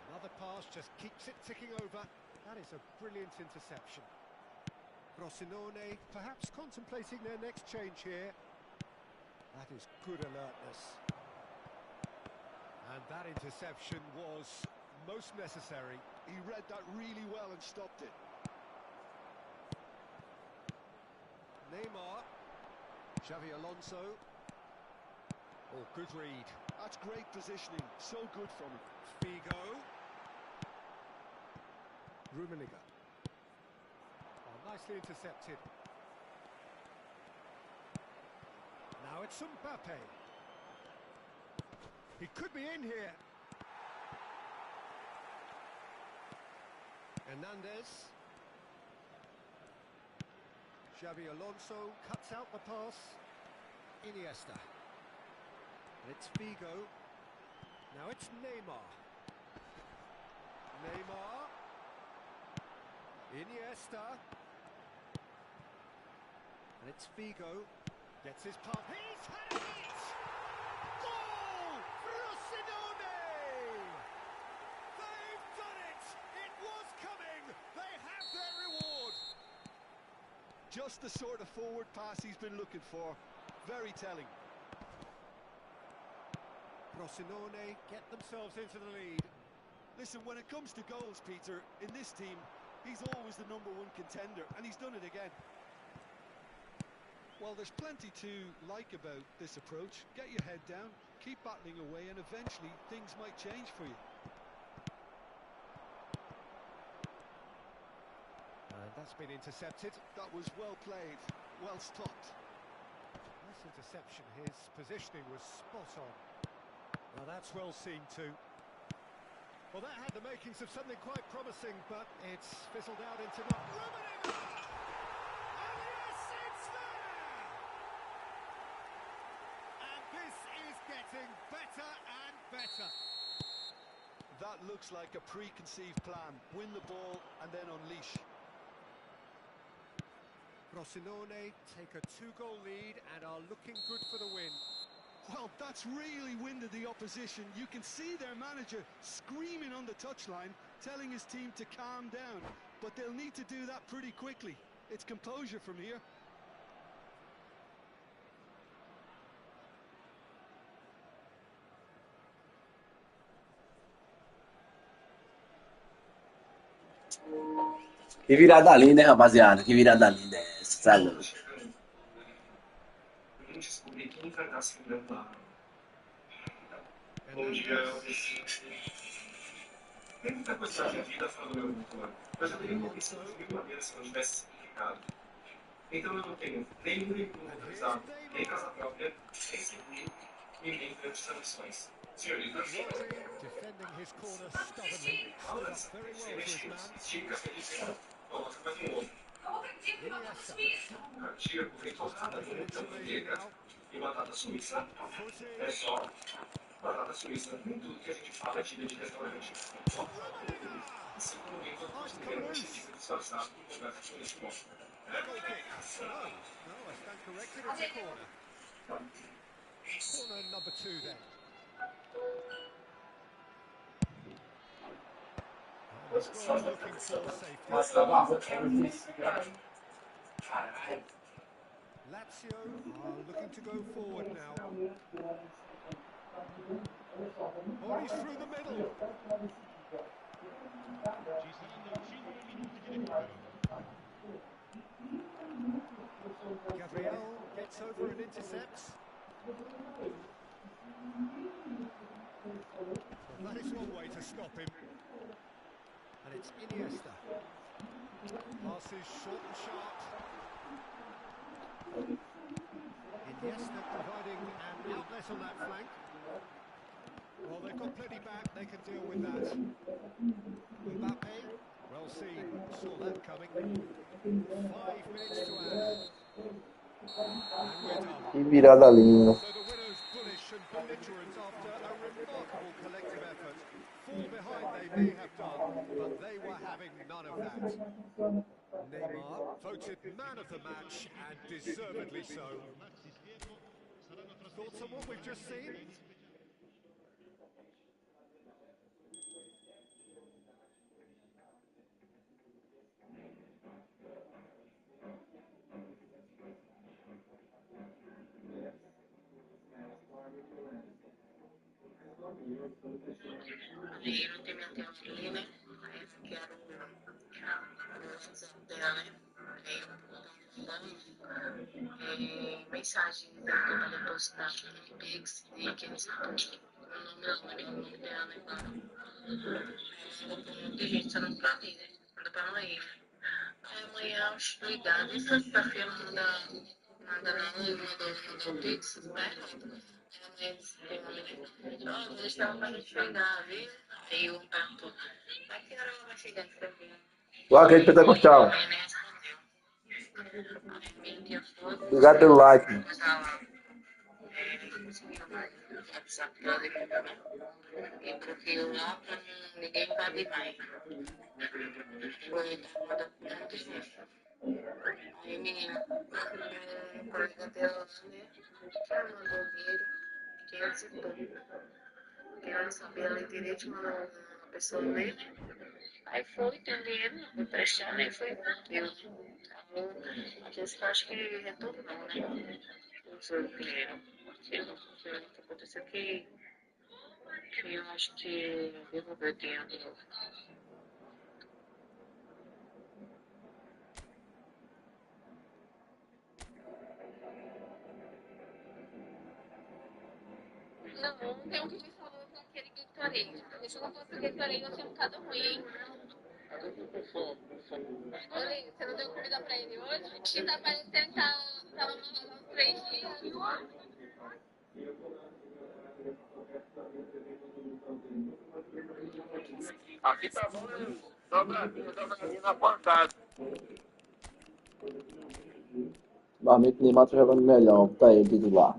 Speaker 2: Another pass just keeps it ticking over. That is a brilliant interception. Frosinone perhaps contemplating their next change here. That is good alertness. And that interception was most necessary.
Speaker 3: He read that really well and stopped it.
Speaker 2: Neymar. Xavi Alonso. Oh, good read.
Speaker 3: That's great positioning. So good from him.
Speaker 2: Figo. Rummenigge. Oh, nicely intercepted. Now it's Mbappe. He could be in here. Hernandez. Xavi Alonso cuts out the pass. Iniesta. And it's Figo. Now it's Neymar. Neymar. Iniesta. And it's Figo. Gets his pass. He's had it! Goal! Frosinone! They've done it! It was coming! They have their reward!
Speaker 3: Just the sort of forward pass he's been looking for. Very telling.
Speaker 2: Frosinone get themselves into the lead.
Speaker 3: Listen, when it comes to goals, Peter, in this team, he's always the #1 contender, and he's done it again. Well, there's plenty to like about this approach. Get your head down, keep battling away, and eventually things might change for you.
Speaker 2: And that's been intercepted.
Speaker 3: That was well played, well stopped.
Speaker 2: Nice interception. His positioning was spot on. Well, that's well seen too. Well, that had the makings of something quite promising, but it's fizzled out into not. And yes, it's there! And this is getting better and better.
Speaker 3: That looks like a preconceived plan. Win the ball and then unleash.
Speaker 2: Frosinone take a 2-goal lead and are looking good for the win.
Speaker 3: Well, that's really winded the opposition. You can see their manager screaming on the touchline, telling his team to calm down. But they'll need to do that pretty quickly. It's composure from here.
Speaker 1: Que virada linda, hein, rapaziada? Que virada linda é essa, sabe?
Speaker 6: Descobri quem vai estar segurando lá.
Speaker 2: Bom
Speaker 6: Tem muita coisa na minha vida fora do meu motor, mas eu teria uma opção de mil maneiras se não tivesse simplificado. Então eu não tenho nem um veículo motorizado, nem casa própria, nem seguro e nem grandes ambições. Senhoritas,
Speaker 2: defending his corner stubbornly, stood up very well for his man.
Speaker 6: estica a felicidade, coloca mais um ovo.
Speaker 2: Iniesta.
Speaker 6: Tira com feitoçada, manteiga e batata suíça. É só batata suíça com tudo que a gente fala de restaurante. Esse momento eu posso ter uma xixi disfarçado e conversa com esse bom.
Speaker 2: Goal kick. No, I stand corrected. It's a corner. Corner number 2 then. This goal looking for safety. Lazio are looking to go forward now. Oh, he's through the middle.
Speaker 4: Ci saranno 5 minuti di recupero.
Speaker 2: Gabriel gets over and intercepts. Well, that is one way to stop him. And it's Iniesta. Passes short and sharp. Iniesta providing an outlet on that flank. Well, they've got plenty back, they can deal with that. Mbappe, well seen, saw that coming. 5 minutes to add. And we're done.
Speaker 1: Que virada linda.
Speaker 2: So the winners bullish and belligerent after a remarkable collective effort. Fall behind they may have done, but they were having none of that. Neymar voted man of the match, and deservedly so. Thoughts on what we've just seen?
Speaker 5: Aí não tem minha tela aqui, né? Aí eu quero o WhatsApp dela, né? Aí eu mandando mensagem para depositar aquele Pix e aquele satoshi. O nome dela, né? O nome dela, né? Muita gente tá dando pra mim, né? Manda pra amanhã. Aí amanhã eu estou ligado. E sexta-feira manda o Pix, né? Ó, vou deixar pra gente chegar, viu? Aí eu pergunto, a que hora ela vai chegar aqui pra mim?
Speaker 1: Boa noite, Pentecostal.
Speaker 5: Aí ele respondeu. Aí minha tia foi,
Speaker 1: Obrigado pelo like.
Speaker 5: depois ela conseguiu o WhatsApp dela deixou pra mim. E bloqueou lá pra ninguém invadir mais. Foi mandando muita gente. Aí menina, um colega dela, né? Que ela mandou dinheiro, que ela aceitou. Porque ela não sabia ler direito, mandou uma pessoa ler, né? Aí foi, tem dinheiro, foi prestar, né? Foi, deu. Então, às vezes eu acho que retornou, né? Usou o dinheiro. O que aconteceu que Eu acho que devolveu tempo. Não, ontem o que ele falou foi aquele Gatorade. Porque se não fosse o Gatorade, eu tinha ficado ruim. Olha, você não deu comida pra ele hoje? Que tá parecendo que tava amarrado há uns 3 dias.
Speaker 1: Aqui tá bom, né? Dobradinha na pancada. Normalmente o Neymar tá jogando melhor, tá ele titular.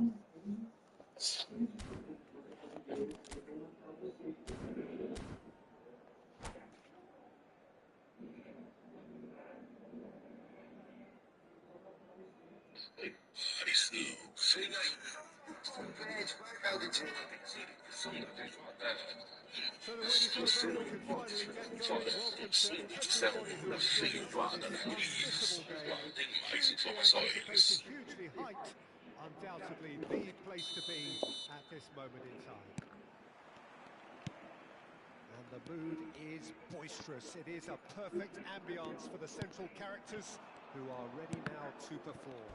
Speaker 2: So the wait is over, we can finally get going. Welcome to everybody who has joined us for this unmissable game. Hugely anticipated, hugely hyped. Undoubtedly the place to be at this moment in time. And the mood is boisterous. It is a perfect ambience for the central characters who are ready now to perform.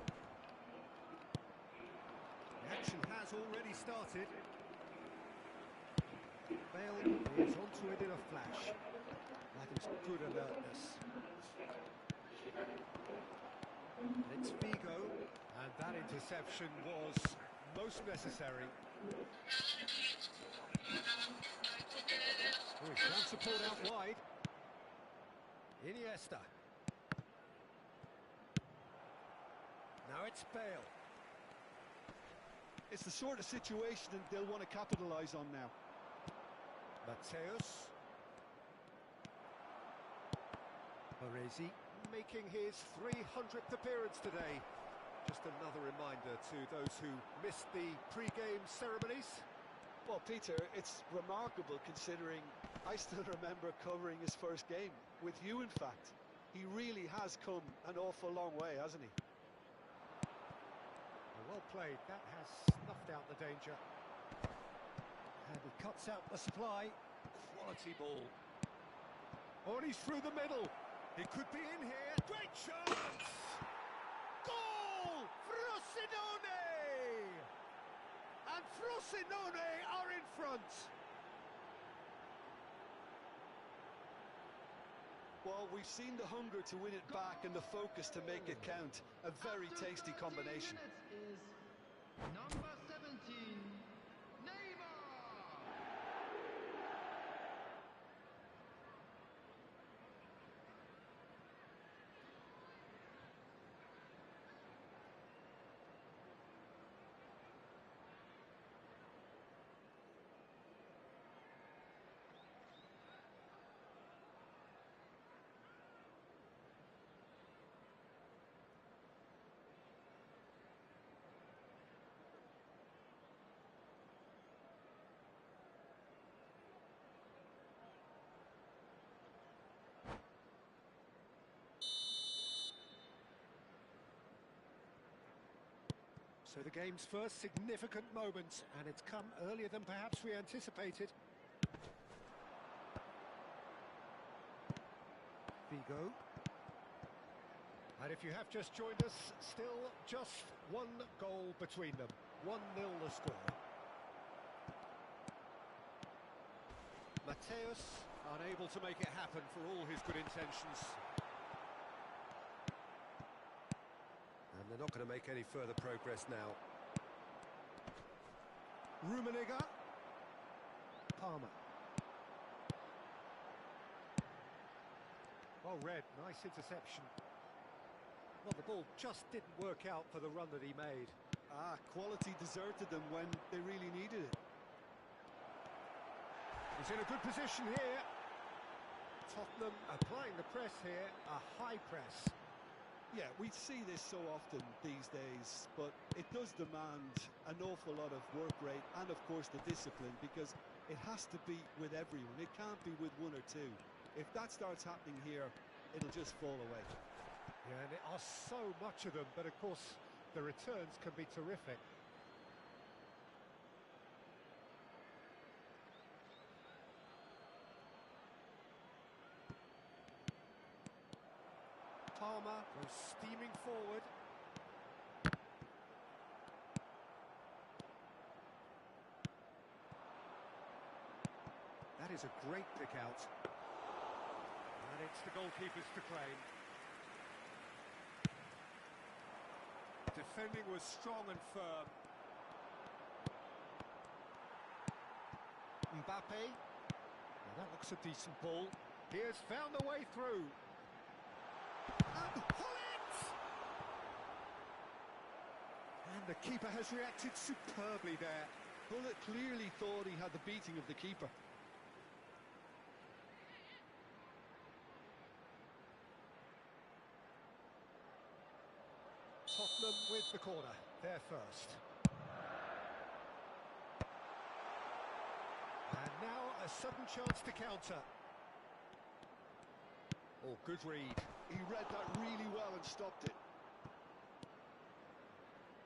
Speaker 2: The action has already started. Bale is onto it in a flash. That is good alertness. And it's Figo, and that interception was most necessary. Oh, he's found support out wide. Iniesta. Now it's Bale.
Speaker 3: It's the sort of situation that they'll want to capitalise on now.
Speaker 2: Mateus. Baresi making his 300th appearance today. Just another reminder to those who missed the pre-game ceremonies.
Speaker 3: Well, Peter, it's remarkable considering I still remember covering his first game, with you in fact. He really has come an awful long way, hasn't he?
Speaker 2: Well played, that has snuffed out the danger. And he cuts out the supply. Quality ball. Oh, and he's through the middle. He could be in here. Great chance! Goal! Frosinone! And Frosinone are in front.
Speaker 3: Well, we've seen the hunger to win it back and the focus to make it count. A very tasty combination.
Speaker 4: Number 17, Neymar.
Speaker 2: So the game's first significant moment, and it's come earlier than perhaps we anticipated. Figo. And if you have just joined us, still just one goal between them. 1-0 the score. Mateus unable to make it happen for all his good intentions. And they're not going to make any further progress now. Rummenigge. Palmer. Well read, nice interception. Well, the ball just didn't work out for the run that he made.
Speaker 3: Quality deserted them when they really needed it.
Speaker 2: He's in a good position here. Tottenham applying the press here, a high press.
Speaker 3: Yeah, we see this so often these days, but it does demand an awful lot of work rate and, of course, the discipline, because it has to be with everyone. It can't be with one or two. If that starts happening here, it'll just fall away.
Speaker 2: Yeah, and there are so much of them, but of course the returns can be terrific. goes steaming forward. That is a great pick out. And it's the goalkeepers to claim. Defending was strong and firm. Mbappe. Now that looks a decent ball. He has found a way through. And Hullet! And the keeper has reacted superbly there.
Speaker 3: Bullet clearly thought he had the beating of the keeper.
Speaker 2: Tottenham with the corner. They're first. And now a sudden chance to counter. Oh, good read.
Speaker 3: He read that really well and stopped it.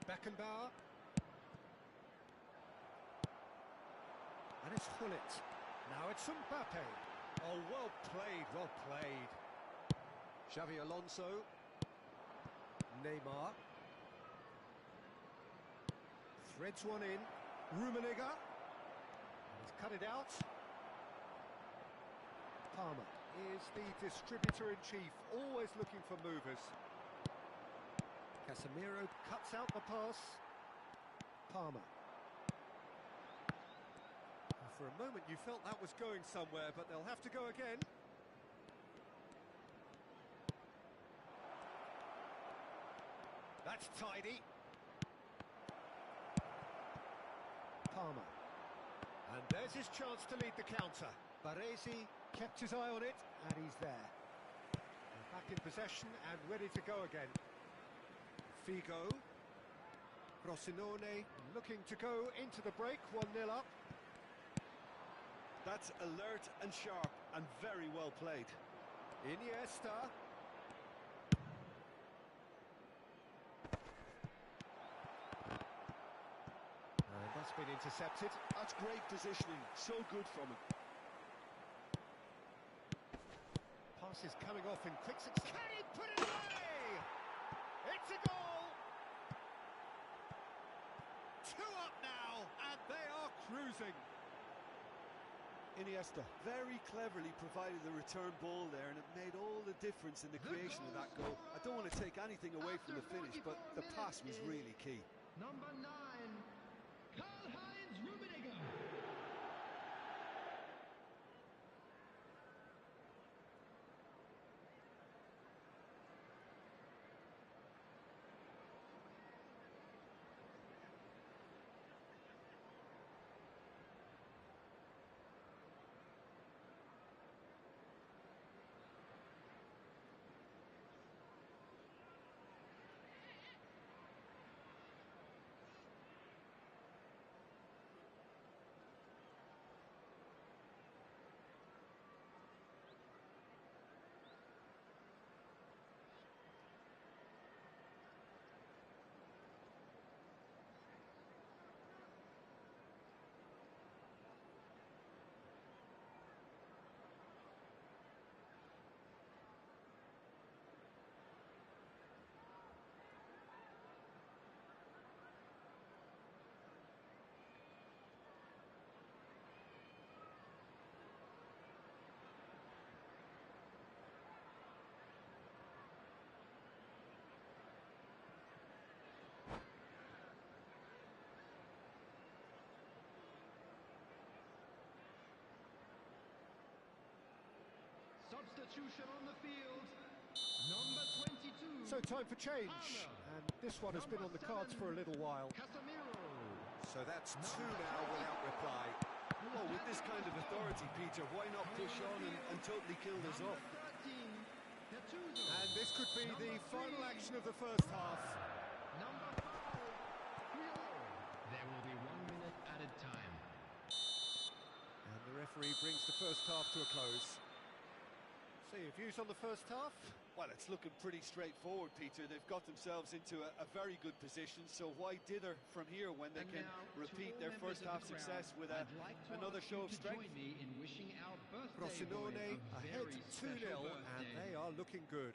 Speaker 2: Beckenbauer. And it's Hullet. Now it's Mbappe. Oh, well played, well played. Xavi Alonso. Neymar. Threads one in. Rummenigge. He's cut it out. Palmer is the distributor-in-chief, always looking for movers. Casemiro cuts out the pass. Palmer. For a moment you felt that was going somewhere, but they'll have to go again. That's tidy. Palmer. And there's his chance to lead the counter. Baresi kept his eye on it, and he's there. And back in possession and ready to go again. Figo. Frosinone looking to go into the break, 1-0 up.
Speaker 3: That's alert and sharp and very well played.
Speaker 2: Iniesta. And that's been intercepted.
Speaker 3: That's great positioning, so good from him.
Speaker 2: Pass is coming off in quick succession. Can he put it away? It's a goal! 2 up now, and they are cruising.
Speaker 3: Iniesta very cleverly provided the return ball there, and it made all the difference in the creation of that goal. I don't want to take anything away from the finish, but the pass was really key.
Speaker 7: Number 9, Karl-Heinz Rummenigge. Substitution on the field, number 22.
Speaker 2: So time for change, and this one has been on the cards for a little while.
Speaker 7: Casemiro.
Speaker 2: So that's 2 now without reply.
Speaker 3: Well, with this kind of authority, Peter, why not push on and totally kill this off?
Speaker 7: 13, Gattuso.
Speaker 2: And this could be the final action of the first half.
Speaker 7: Number 5, Rio. There will be 1 minute added time.
Speaker 2: And the referee brings the first half to a close. So your views on the first half?
Speaker 3: Well, it's looking pretty straightforward, Peter. They've got themselves into a very good position, so why dither from here when they can repeat their first half success with another show of strength?
Speaker 2: Frosinone ahead 2-0, and they are looking good.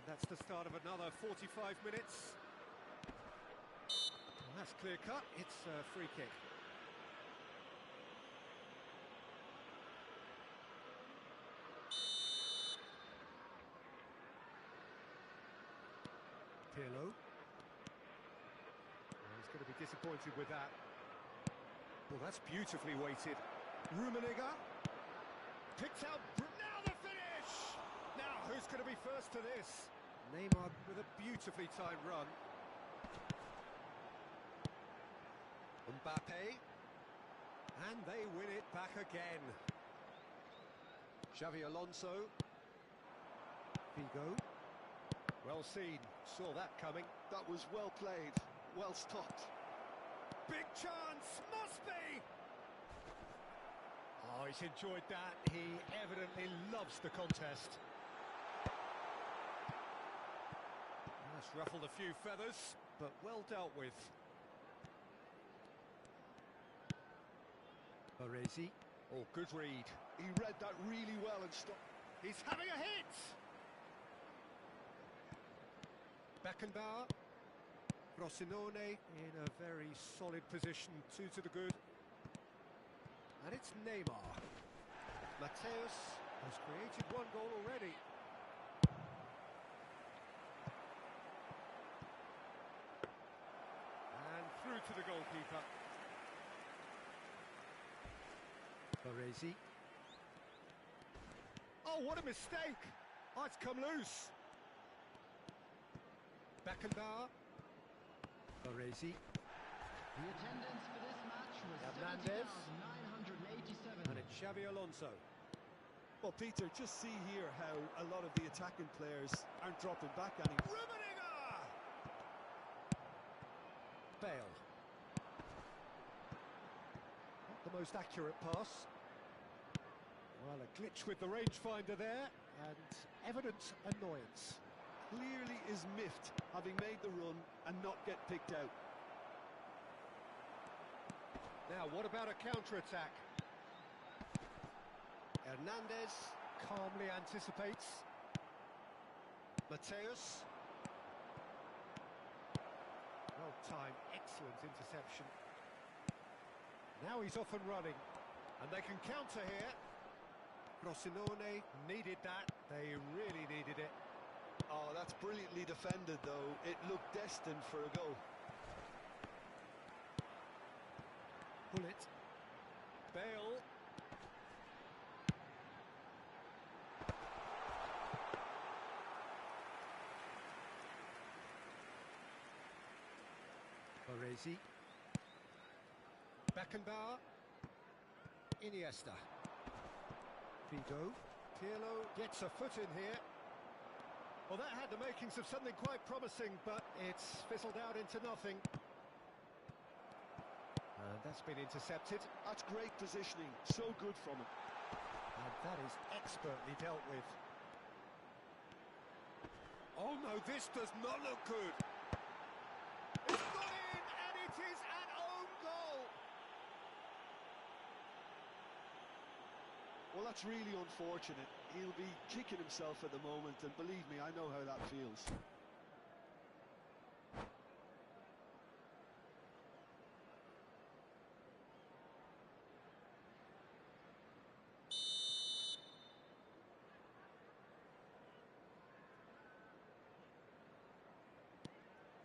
Speaker 2: And that's the start of another 45 minutes. And that's clear cut. It's a free kick. Pirlo. He's going to be disappointed with that. Well, that's beautifully weighted. Rumo picked out. Now the finish! Now, who's going to be first to this? Neymar with a beautifully timed run. Mbappe. And they win it back again. Xavi Alonso. Figo. Well seen. Saw that coming.
Speaker 3: That was well played, well stopped.
Speaker 2: Big chance, must be! Oh, he's enjoyed that. He evidently loves the contest. That's ruffled a few feathers, but well dealt with. Baresi. Oh, good read.
Speaker 3: He read that really well and stopped.
Speaker 2: He's having a hit! Beckenbauer. Frosinone in a very solid position, 2 to the good. And it's Neymar. Mateus has created 1 goal already. And through to the goalkeeper. Baresi. Oh, what a mistake! Oh, it's come loose. Beckenbauer. Baresi.
Speaker 7: The attendance for this match was
Speaker 2: Hernandez.
Speaker 7: 70,987.
Speaker 2: And it's Xavi Alonso.
Speaker 3: Well, Peter, just see here how a lot of the attacking players aren't dropping back anymore.
Speaker 2: Rummenigge! Bale. Not the most accurate pass. Well, a glitch with the rangefinder there, and evident annoyance.
Speaker 3: Clearly is miffed, having made the run and not get picked out.
Speaker 2: Now, what about a counter-attack? Hernandez calmly anticipates. Mateus. Well-timed, excellent interception. Now he's off and running, and they can counter here. Frosinone needed that. They really needed it.
Speaker 3: Oh, that's brilliantly defended, though. It looked destined for a goal.
Speaker 2: Pull it. Bale. Baresi. Beckenbauer. Iniesta. Figo. Pirlo gets a foot in here. Well, that had the makings of something quite promising, but it's fizzled out into nothing. And that's been intercepted.
Speaker 3: That's great positioning. So good from him.
Speaker 2: And that is expertly dealt with. Oh no, this does not look good. It's gone in, and it is an own goal.
Speaker 3: Well, that's really unfortunate. He'll be kicking himself at the moment, and believe me, I know how that feels.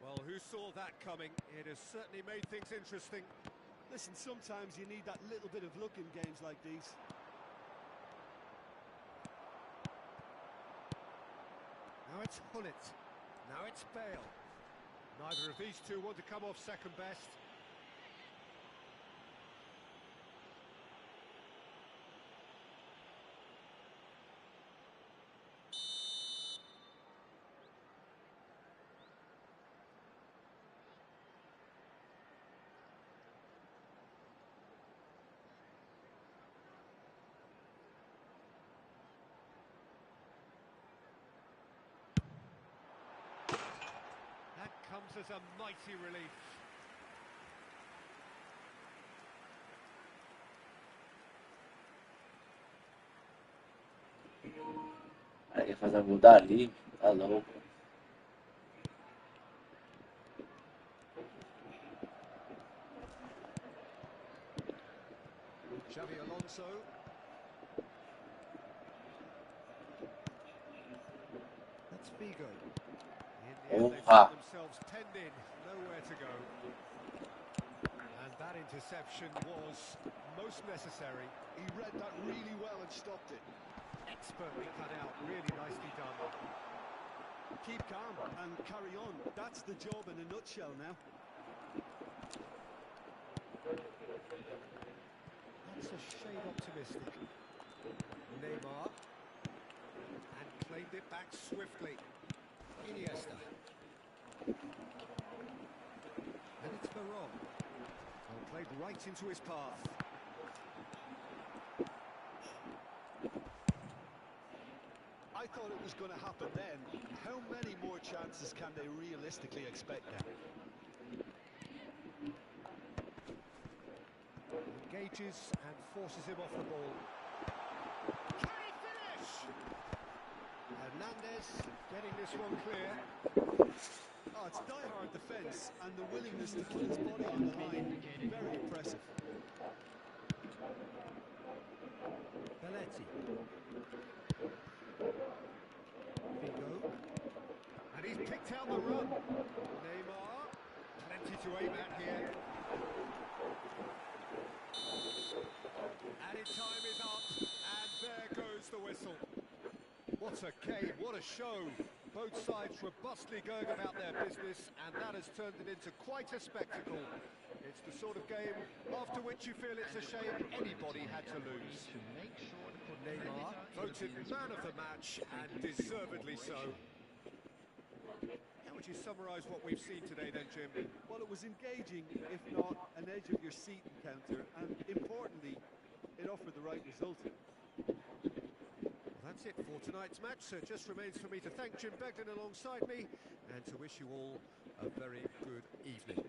Speaker 2: Well, who saw that coming? It has certainly made things interesting.
Speaker 3: Listen, sometimes you need that little bit of luck in games like these.
Speaker 2: Now it's Hullet. Now it's Bale. Neither of these two want to come off second best. That comes as a mighty relief.
Speaker 1: Aí quer fazer a gol dali, tá louco.
Speaker 3: so.
Speaker 2: That's Vigo. In the end, they
Speaker 1: Porra.
Speaker 2: found themselves penned in, nowhere to go. And that interception was most necessary.
Speaker 3: He read that really well and stopped it.
Speaker 2: Expertly cut out, really nicely done.
Speaker 3: Keep calm and carry on. That's the job in a nutshell now.
Speaker 2: That's a shade optimistic. Neymar. And claimed it back swiftly. Iniesta. And it's Veron. Well, played right into his path.
Speaker 3: I thought it was going to happen then. How many more chances can they realistically expect now?
Speaker 2: Engages and forces him off the ball. Can he finish? Hernandez getting this one clear.
Speaker 3: Oh, it's die-hard defence and the willingness to put his body on the line. Very impressive.
Speaker 2: Belletti. Vigo. And he's picked out the run. Neymar. Plenty to aim at here. Added time is up. And there goes the whistle. What a game, what a show. Both sides robustly going about their business, and that has turned it into quite a spectacle. It's the sort of game after which you feel it's a shame anybody had to lose.
Speaker 7: To make sure to put
Speaker 2: Neymar voted man of the match, and deservedly so. How would you summarise what we've seen today then, Jim?
Speaker 3: Well, it was engaging, if not an edge-of-your-seat encounter, and importantly, it offered the right result.
Speaker 2: Well, that's it for tonight's match, so it just remains for me to thank Jim Beglin alongside me, and to wish you all a very good evening.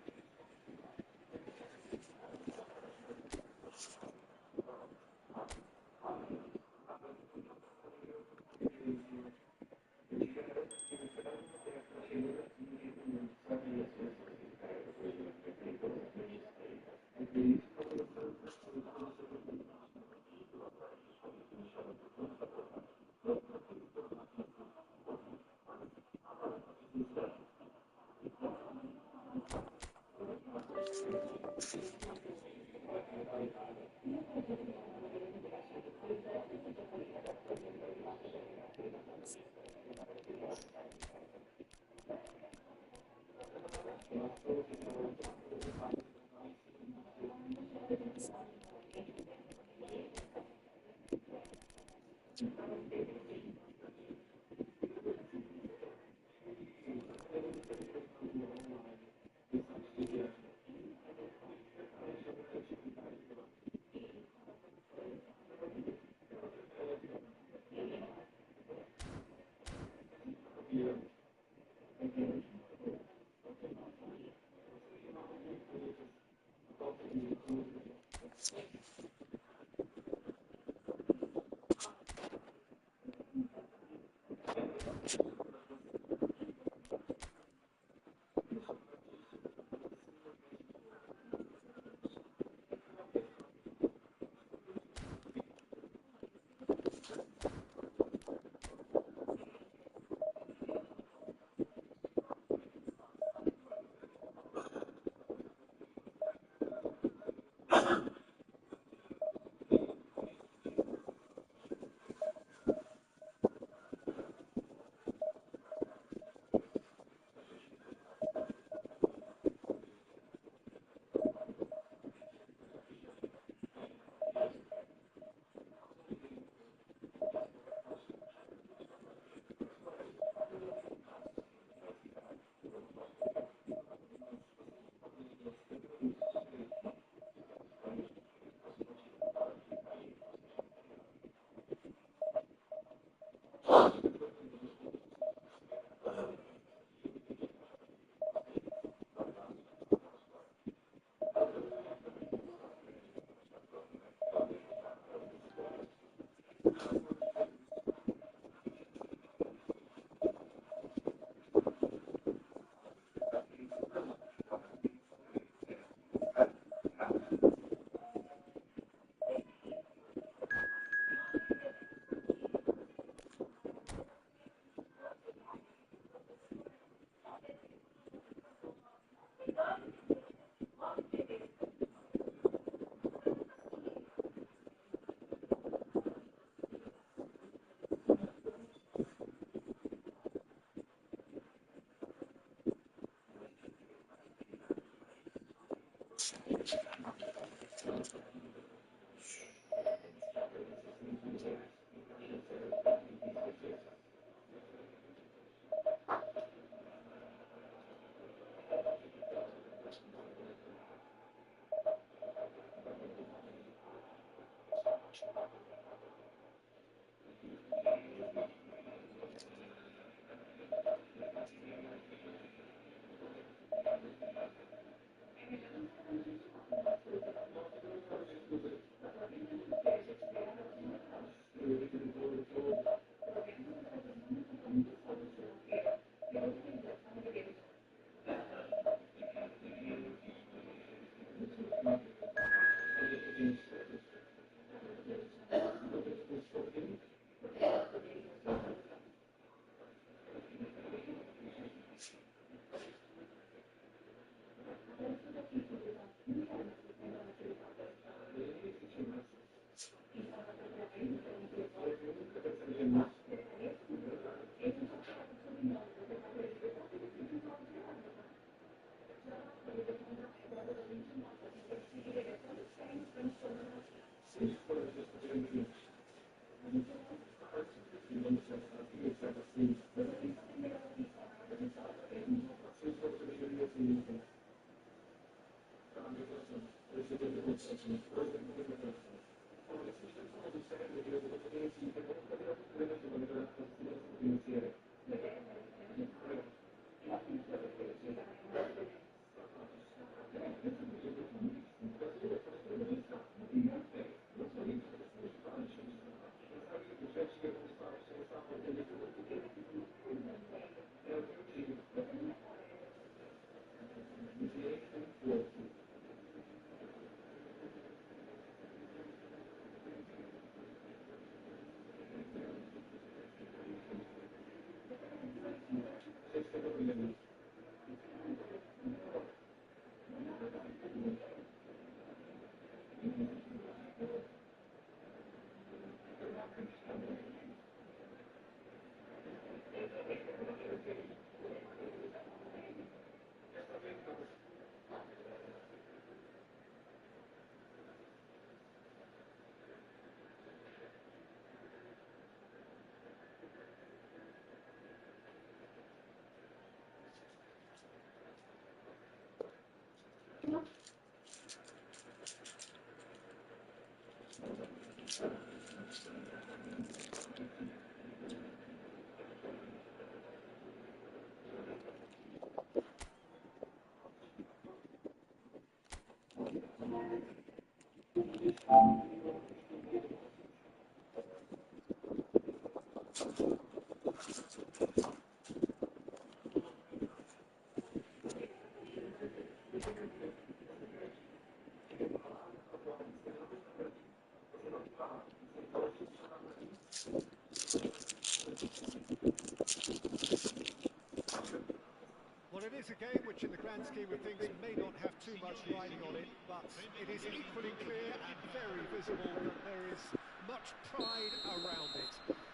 Speaker 2: Well, it is a game which in the grand scheme of things may not have too much riding on it, but it is equally clear and very visible that there is much pride around it.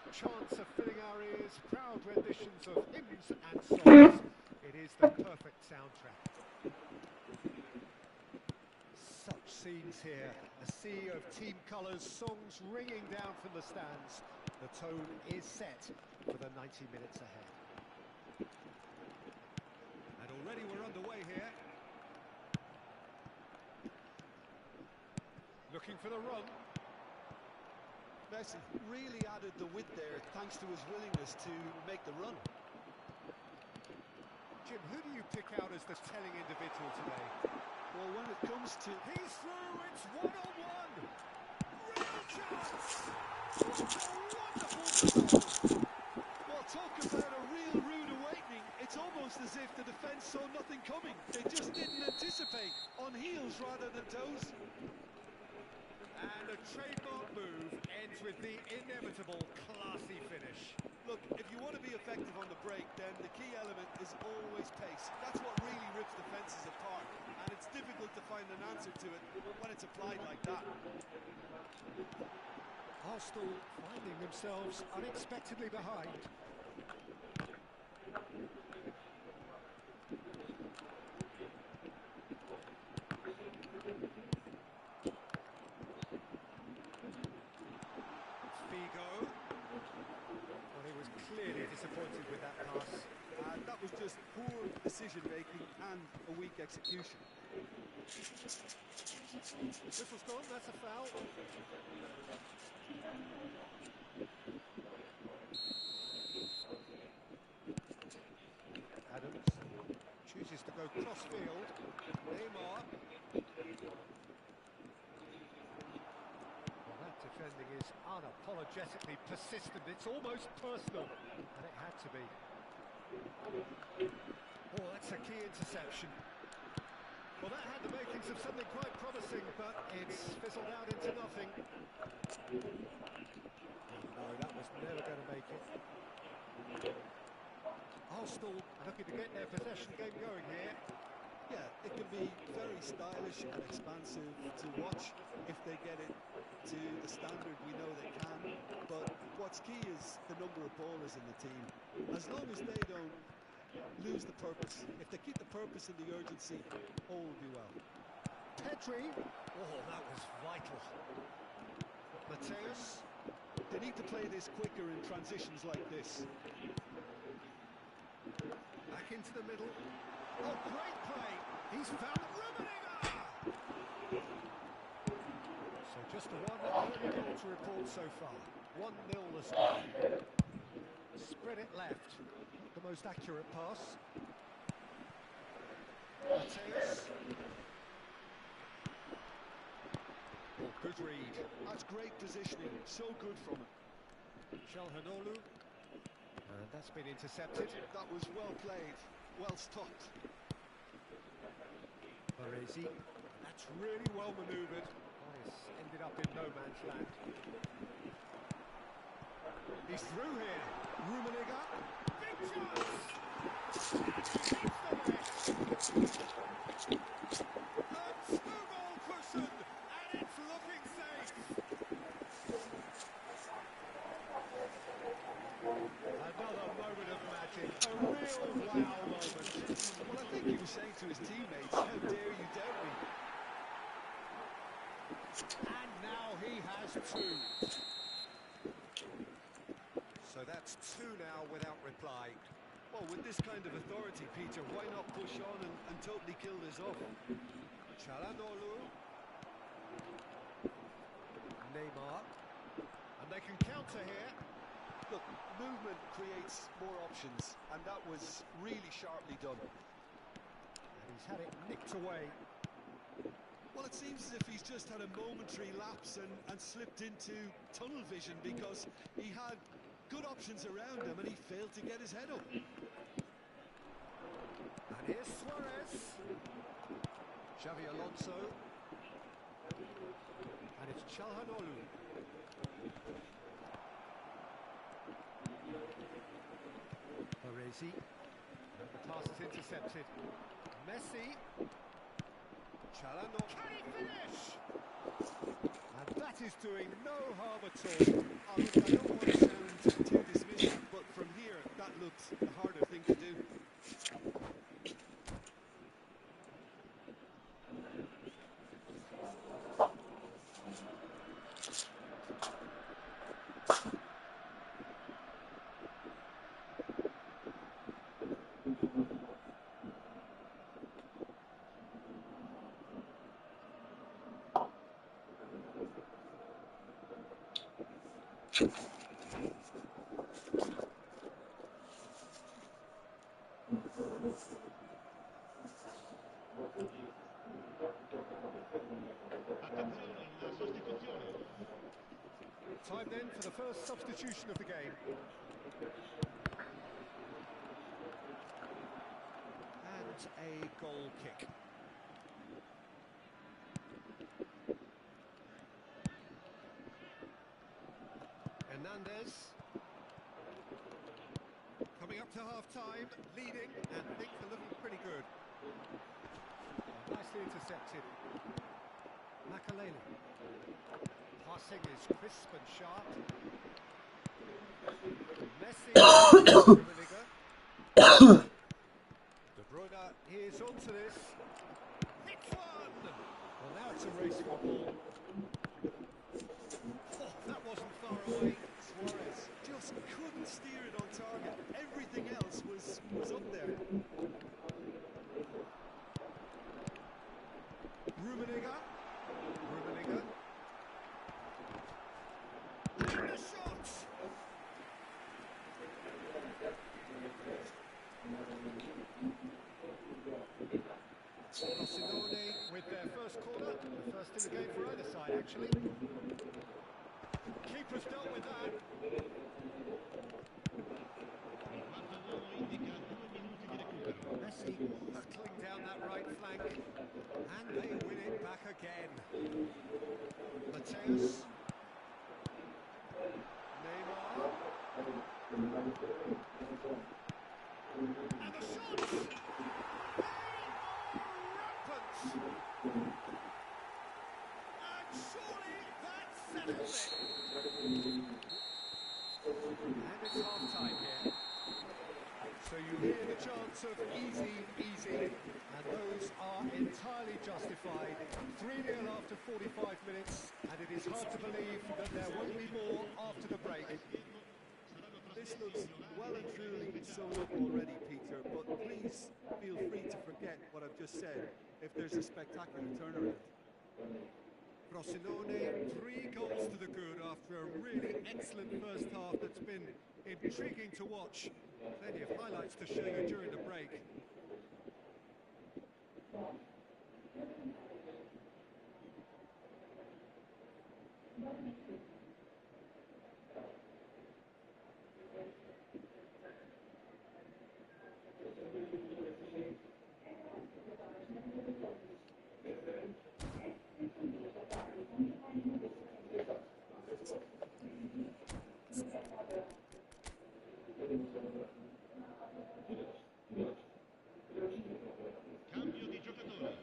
Speaker 2: Chants are filling our ears, proud renditions of hymns and songs. It is the perfect soundtrack. Such scenes here, a sea of team colours, songs ringing down from the stands. The tone is set for the 90 minutes ahead.
Speaker 3: Already we're underway here.
Speaker 2: Looking for the run.
Speaker 3: Messi really added the width there thanks to his willingness to make the run.
Speaker 2: Jim, who do you pick out as the telling individual today?
Speaker 3: Well, when it comes to...
Speaker 2: He's through, it's one-on-one! Real chance! What a wonderful goal!
Speaker 3: Well, talk about a real rude awakening. It's almost as if the defence saw nothing coming. They just didn't anticipate. On heels rather than toes.
Speaker 2: And a trademark move ends with the inevitable classy finish.
Speaker 3: Look, if you want to be effective on the break, then the key element is always pace. That's what really rips defences apart. And it's difficult to find an answer to it when it's applied like that.
Speaker 2: Arsenal finding themselves unexpectedly behind. technique execution. Whistle's gone, that's a foul. Adams chooses to go cross-field. Neymar. Well, that defending is unapologetically persistent. It's almost personal, and it had to be. Oh, that's a key interception. Well, that had the makings of something quite promising, but it's fizzled out into nothing. No, that was never going to make it. Arsenal looking to get their possession game going here.
Speaker 3: Yeah, it can be very stylish and expansive to watch if they get it to the standard we know they can. But what's key is the number of ballers in the team. As long as they don't lose the purpose, if they keep the purpose and the urgency, all will be well.
Speaker 2: Pedri. Oh, that was vital. Mateus.
Speaker 3: They need to play this quicker in transitions like this.
Speaker 2: Back into the middle. Oh, great play. He's found Rummenigge. So just a one early goal to report so far. 1-0 the score. Spread it left. Not the most accurate pass. Mateus. Oh, good read.
Speaker 3: That's great positioning. So good from him.
Speaker 2: Çalhanoğlu. And that's been intercepted.
Speaker 3: That was well played. Well stopped.
Speaker 2: Baresi. That's really well manoeuvred. Oh, it's ended up in no man's land. He's through here. Rummenigge. Big chance! A two-goal cushion, and it's looking safe. Another moment of magic. A real wow moment.
Speaker 3: Well, I think he was saying to his teammates, how dare you doubt me?
Speaker 2: And now he has two. So that's two now without reply.
Speaker 3: Well, with this kind of authority, Peter, why not push on and totally kill this off?
Speaker 2: Çalhanoğlu. Neymar. And they can counter here.
Speaker 3: Look, movement creates more options, and that was really sharply done.
Speaker 2: And he's had it nicked away.
Speaker 3: Well, it seems as if he's just had a momentary lapse and slipped into tunnel vision because he had good options around him and he failed to get his head up.
Speaker 2: And here's Suarez. Xavi Alonso. And it's Çalhanoğlu. Baresi. And the pass is intercepted. Messi. Çalhanoğlu. Can he finish? And that is doing no harm at all.
Speaker 3: I don't want to sound too dismissive, but from here, that looked the harder thing to do.
Speaker 4: Attenzione, la sostituzione.
Speaker 2: Time then for the first substitution of the game. And a goal kick. Hernandez. Coming up to half-time, leading, and things are looking pretty good. Nicely intercepted. Makalele. Passing is crisp and sharp. Messi. Rummenigge. De Bruyne is onto this. Hits one! Well, now it's a race for the ball. Oh, that wasn't far away.
Speaker 3: Suarez just couldn't steer it on target. Everything else was up there.
Speaker 2: The first in the game for either side, actually. Keeper's dealt with that.
Speaker 4: Quarto uomo indica 2 minuti di recupero.
Speaker 2: Messi hurtling down that right flank. And they win it back again. Mateus. Neymar. And the shots! Rampant! And surely that settles it. And it's half-time here. So you hear the chants of easy, easy, and those are entirely justified. 3-0 after 45 minutes, and it is hard to believe that there won't be more after the break.
Speaker 3: This looks well and truly sewn up already, Peter, but please feel free to forget what I've just said if there's a spectacular turnaround.
Speaker 2: Frosinone, 3 goals to the good after a really excellent first half that's been intriguing to watch. Plenty of highlights to show you during the break.
Speaker 4: Cambio di giocatore.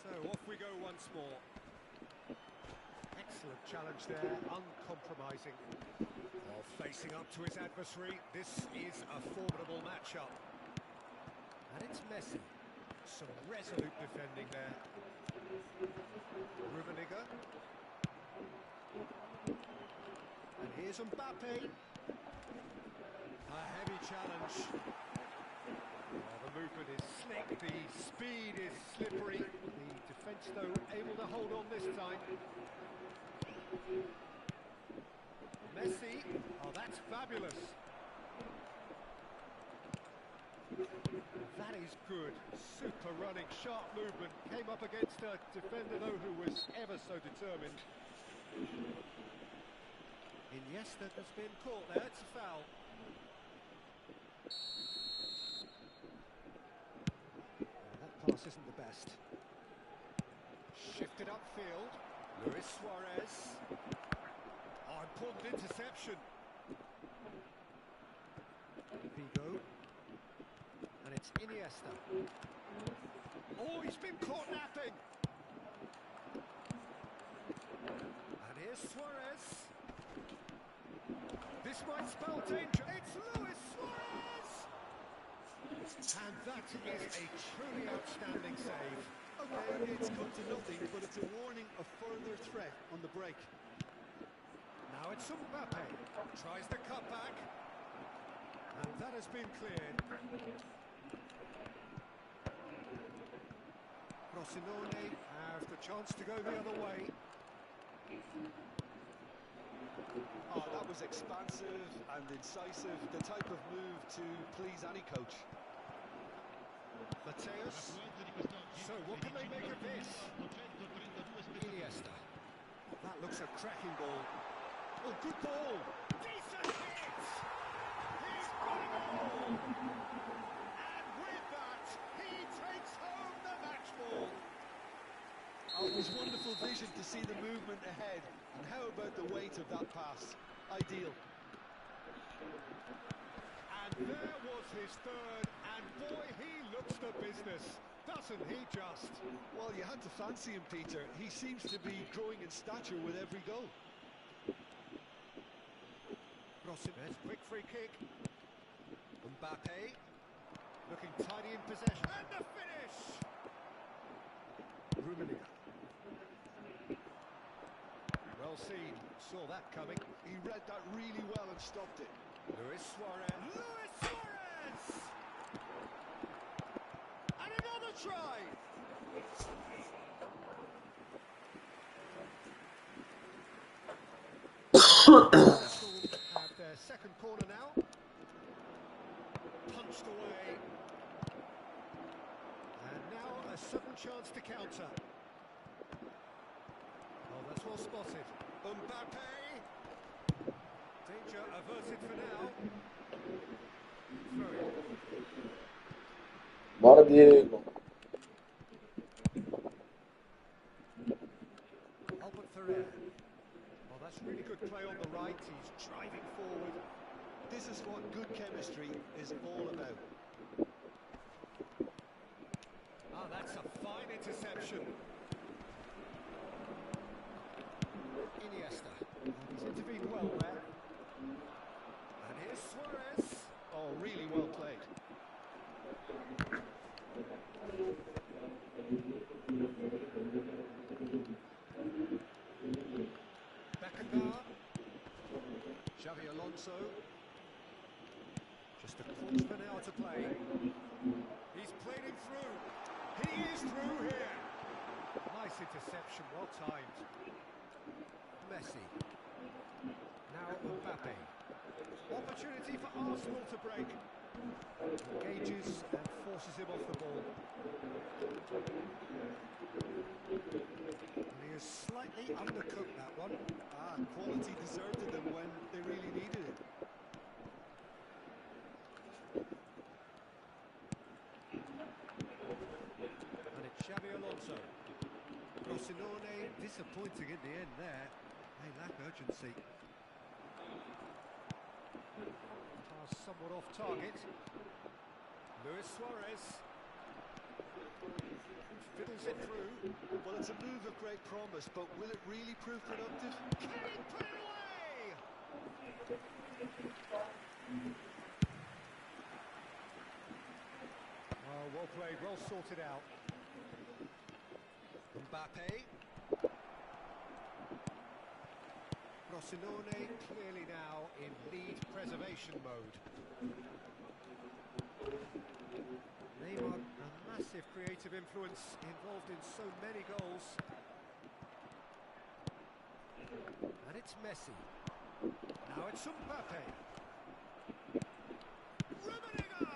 Speaker 2: So off we go once more. Excellent challenge there, uncompromising. While facing up to his adversary, this is a formidable matchup. And it's Messi. Some resolute defending there. Rumo. And here's Mbappe. A heavy challenge. Well, the movement is slick, the speed is slippery. The defence, though, able to hold on this time. Messi, oh, that's fabulous. That is good. Super running, sharp movement. Came up against a defender, though, who was ever so determined. Iniesta has been caught there. It's a foul. That pass isn't the best. Shifted upfield. Luis Suarez. Oh, important interception. Vigo. And it's Iniesta. Oh, he's been caught napping. And here's Suarez. This might spell danger. It's Luis Suarez! And that is a truly outstanding save.
Speaker 3: Okay, it's come to nothing, but it's a warning of further threat on the break.
Speaker 2: Now it's Mbappe. Tries the cutback. And that has been cleared. Frosinone have the chance to go the other way.
Speaker 3: Oh, that was expansive and incisive, the type of move to please any coach.
Speaker 2: Mateus. So what can they make of this? Iniesta. That looks a cracking ball. Oh, good ball. Decent hit. He's got it all. And with that, he takes home the match ball.
Speaker 3: Oh, it was wonderful vision to see the movement ahead. And how about the weight of that pass? Ideal.
Speaker 2: And there was his third, and boy, he looks the business, doesn't he just?
Speaker 3: Well, you had to fancy him, Peter. He seems to be growing in stature with every goal.
Speaker 2: Frosinone, quick free kick. Mbappe, looking tidy in possession, and the finish! Rumo. Well seen, saw that coming.
Speaker 3: He read that really well and stopped it.
Speaker 2: Luis Suarez. Luis Suarez! And another try! Have their second corner now. Punched away. And now a sudden chance to counter. Oh, that's well spotted. Mbappe! Danger averted for now. Throw it.
Speaker 1: Bora, Diego.
Speaker 2: Albert Ferrer. Oh, that's really good play on the right. He's driving forward.
Speaker 3: This is what good chemistry is all about.
Speaker 2: Ah, that's a fine interception. Iniesta. Oh, he's intervened well there. And here's Suarez.
Speaker 3: Oh, really well played.
Speaker 2: Beckenbauer. Xavi Alonso. Just a quarter of an hour to play. He's played him through. He is through here. Nice interception, well timed. Messi. Now Mbappe. Opportunity for Arsenal to break. Engages and forces him off the ball. And he has slightly undercooked that one.
Speaker 3: Ah, quality deserted them when they really needed it.
Speaker 2: And it's Xavi Alonso. Frosinone disappointing in the end there. They lack urgency. Pass somewhat off target. Luis Suarez. Fiddles it through.
Speaker 3: Well, it's a move of great promise, but will it really prove productive?
Speaker 2: Can he put it away? Oh, well played, well sorted out. Mbappe. Frosinone clearly now in lead preservation mode. Neymar, a massive creative influence involved in so many goals. And it's Messi. Now it's Mbappe. Rummenigge!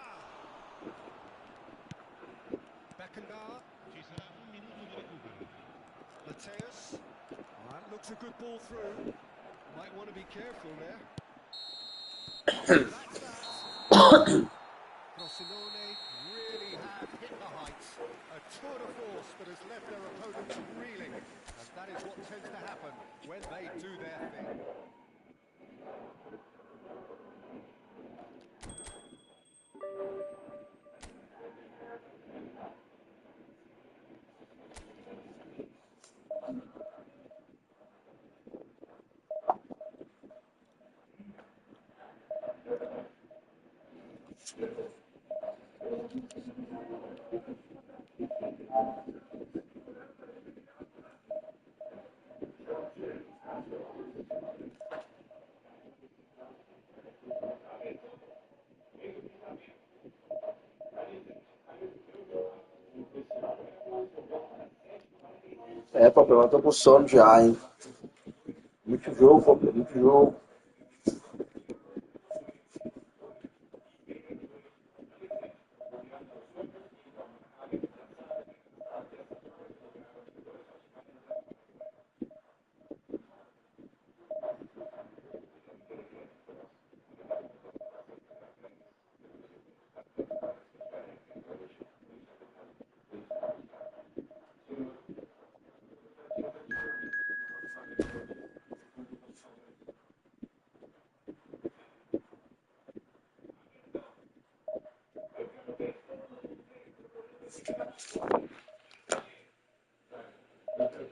Speaker 2: Beckenbauer.
Speaker 4: Ci sarà un minuto di recupero.
Speaker 2: Mateus. Oh, that looks a good ball through. Might want to be careful there. That's that. Frosinone really have hit the heights. A tour de force that has left their opponents reeling. And that is what tends to happen when they do their thing.
Speaker 1: É, papai, eu tô com sono já, hein? Muito jogo, papai, muito jogo.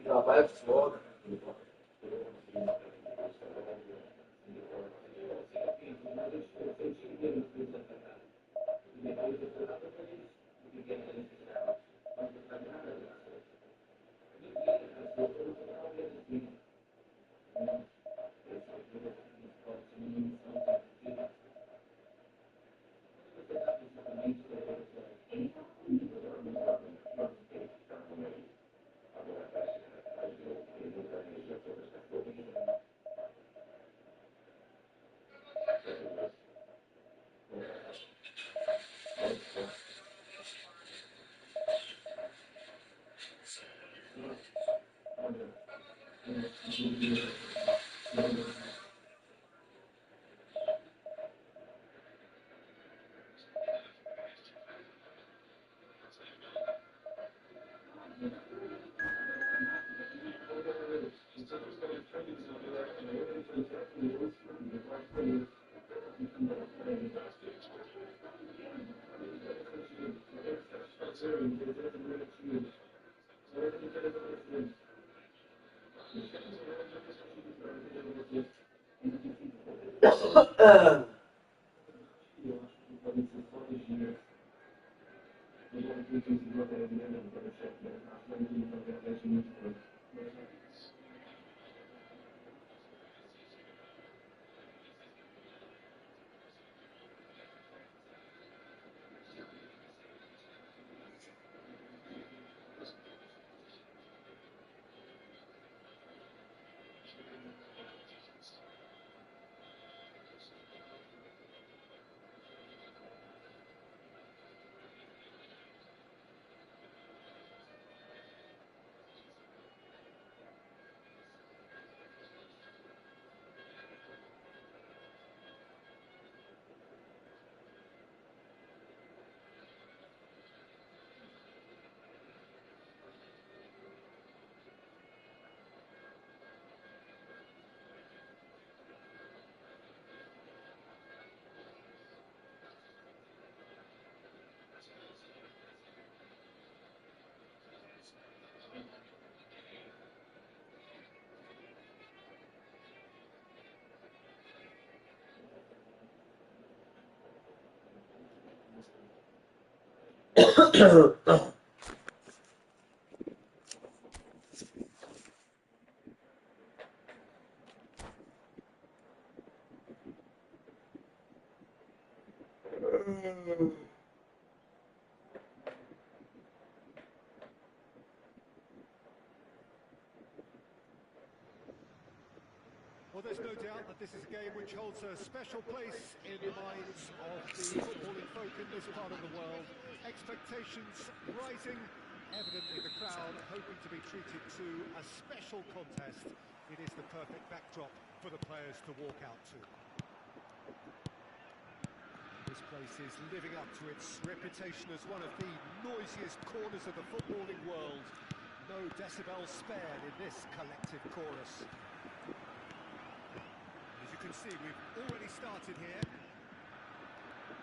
Speaker 1: Trabalho é foda.
Speaker 2: Well, there's no doubt that this is a game which holds a special place in the minds of the footballing folk in this part of the world. Expectations rising, evidently the crowd hoping to be treated to a special contest. It is the perfect backdrop for the players to walk out to. This place is living up to its reputation as one of the noisiest corners of the footballing world. No decibels spared in this collective chorus. As you can see, we've already started here.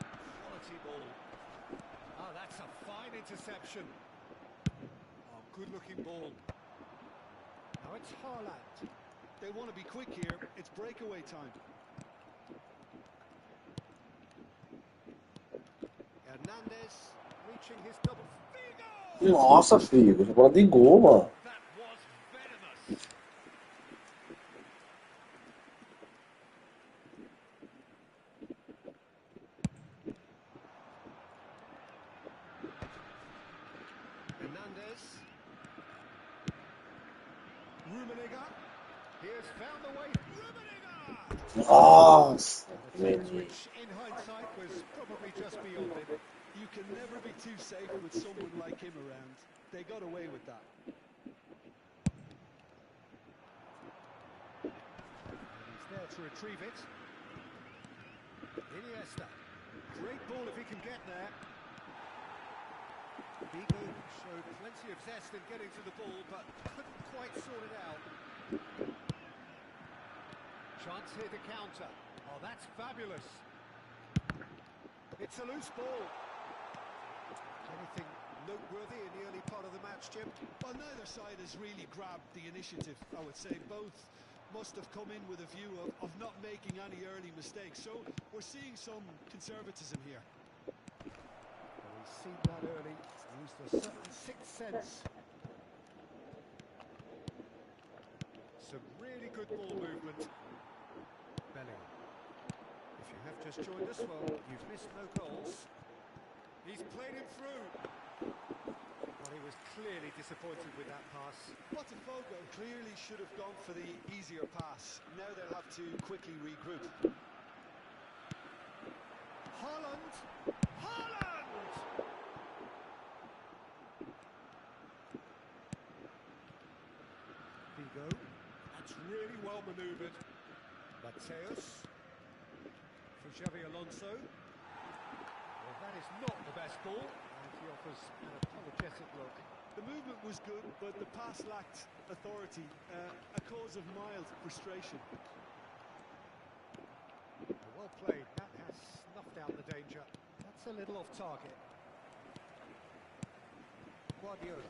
Speaker 2: Quality ball. Oh, that's a fine interception. Oh, good-looking ball. Now it's Haaland.
Speaker 3: They want to be quick here. It's breakaway time.
Speaker 2: Hernandez reaching his double.
Speaker 1: Nossa, filho, essa bola de gol, mano.
Speaker 2: That was venomous. Hernandez. Rummenigge. He has found the way. Rummenigge!
Speaker 1: Nossa,
Speaker 2: A chance which, in hindsight, was probably just beyond him.
Speaker 3: You can never be too safe with someone like him around. They got away with that.
Speaker 2: And he's there to retrieve it. Iniesta. Great ball if he can get there. Vigo showed plenty of zest in getting to the ball, but couldn't quite sort it out. Chance here to counter. Oh, that's fabulous. It's a loose ball. Anything noteworthy in the early part of the match, Jim?
Speaker 3: Well, neither side has really grabbed the initiative, I would say. Both must have come in with a view of not making any early mistakes. So we're seeing some conservatism here.
Speaker 2: Well, he's seen that early. Used a certain sixth sense. Some really good ball movement. Belly. If you have just joined us, well, you've missed no goals. He's played him through. Well, he was clearly disappointed with that pass.
Speaker 3: Botafogo clearly should have gone for the easier pass. Now they'll have to quickly regroup.
Speaker 2: Haaland! Haaland! Vigo. That's really well manoeuvred. Mateus. For Xavi Alonso. Well, that is not the best ball, and he offers an apologetic look.
Speaker 3: The movement was good, but the pass lacked authority, a cause of mild frustration.
Speaker 2: Well played. That has snuffed out the danger. That's a little off target. Guardiola.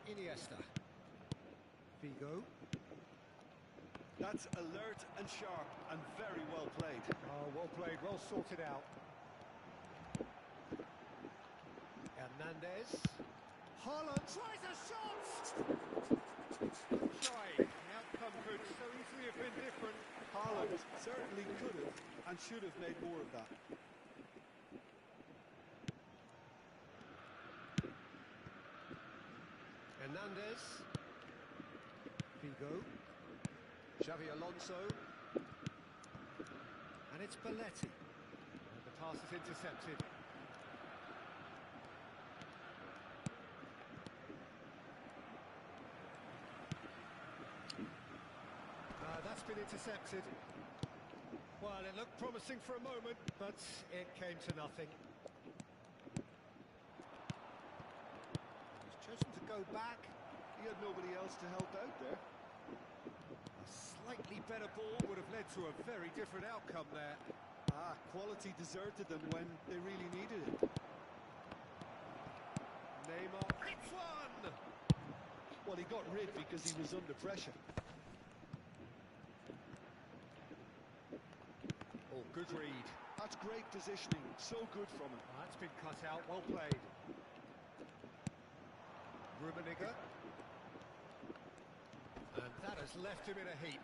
Speaker 2: Iniesta. Figo.
Speaker 3: That's alert and sharp and very well played.
Speaker 2: Oh, well played, well sorted out. Hernandez. Haaland tries a shot! Good try. The outcome could so easily have been different.
Speaker 3: Haaland certainly could have and should have made more of that.
Speaker 2: Hernandez. Figo. Xavi Alonso. And it's Belletti. And the pass is intercepted. That's been intercepted. Well, it looked promising for a moment, but it came to nothing. He's chosen to go back.
Speaker 3: He had nobody else to help out there.
Speaker 2: A slightly better ball would have led to a very different outcome there.
Speaker 3: Quality deserted them when they really needed it.
Speaker 2: Neymar hits one!
Speaker 3: Well, he got rid because he was under pressure.
Speaker 2: Oh, good read.
Speaker 3: That's great positioning, so good from him.
Speaker 2: That's been cut out, well played. Rumo. And that has left him in a heap.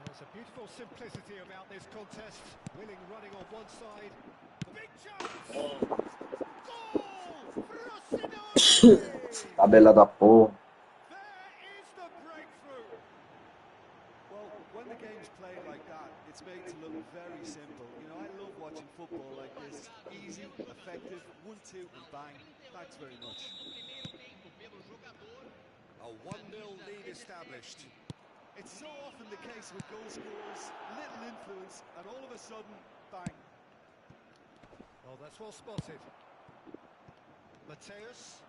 Speaker 2: There's a beautiful simplicity about this contest. Willing running on one side. Big chance! Goal! Frosinone!
Speaker 1: Tabela da porra.
Speaker 2: There is the breakthrough!
Speaker 3: Well, when the game's played like that, it's made to look very simple. You know, I love watching football like this. Easy, effective, 1-2 and bang. Thanks very much.
Speaker 2: A 1-0 lead established.
Speaker 3: It's so often the case with goal scorers, little influence, and all of a sudden, bang.
Speaker 2: Oh, that's well spotted. Mateus.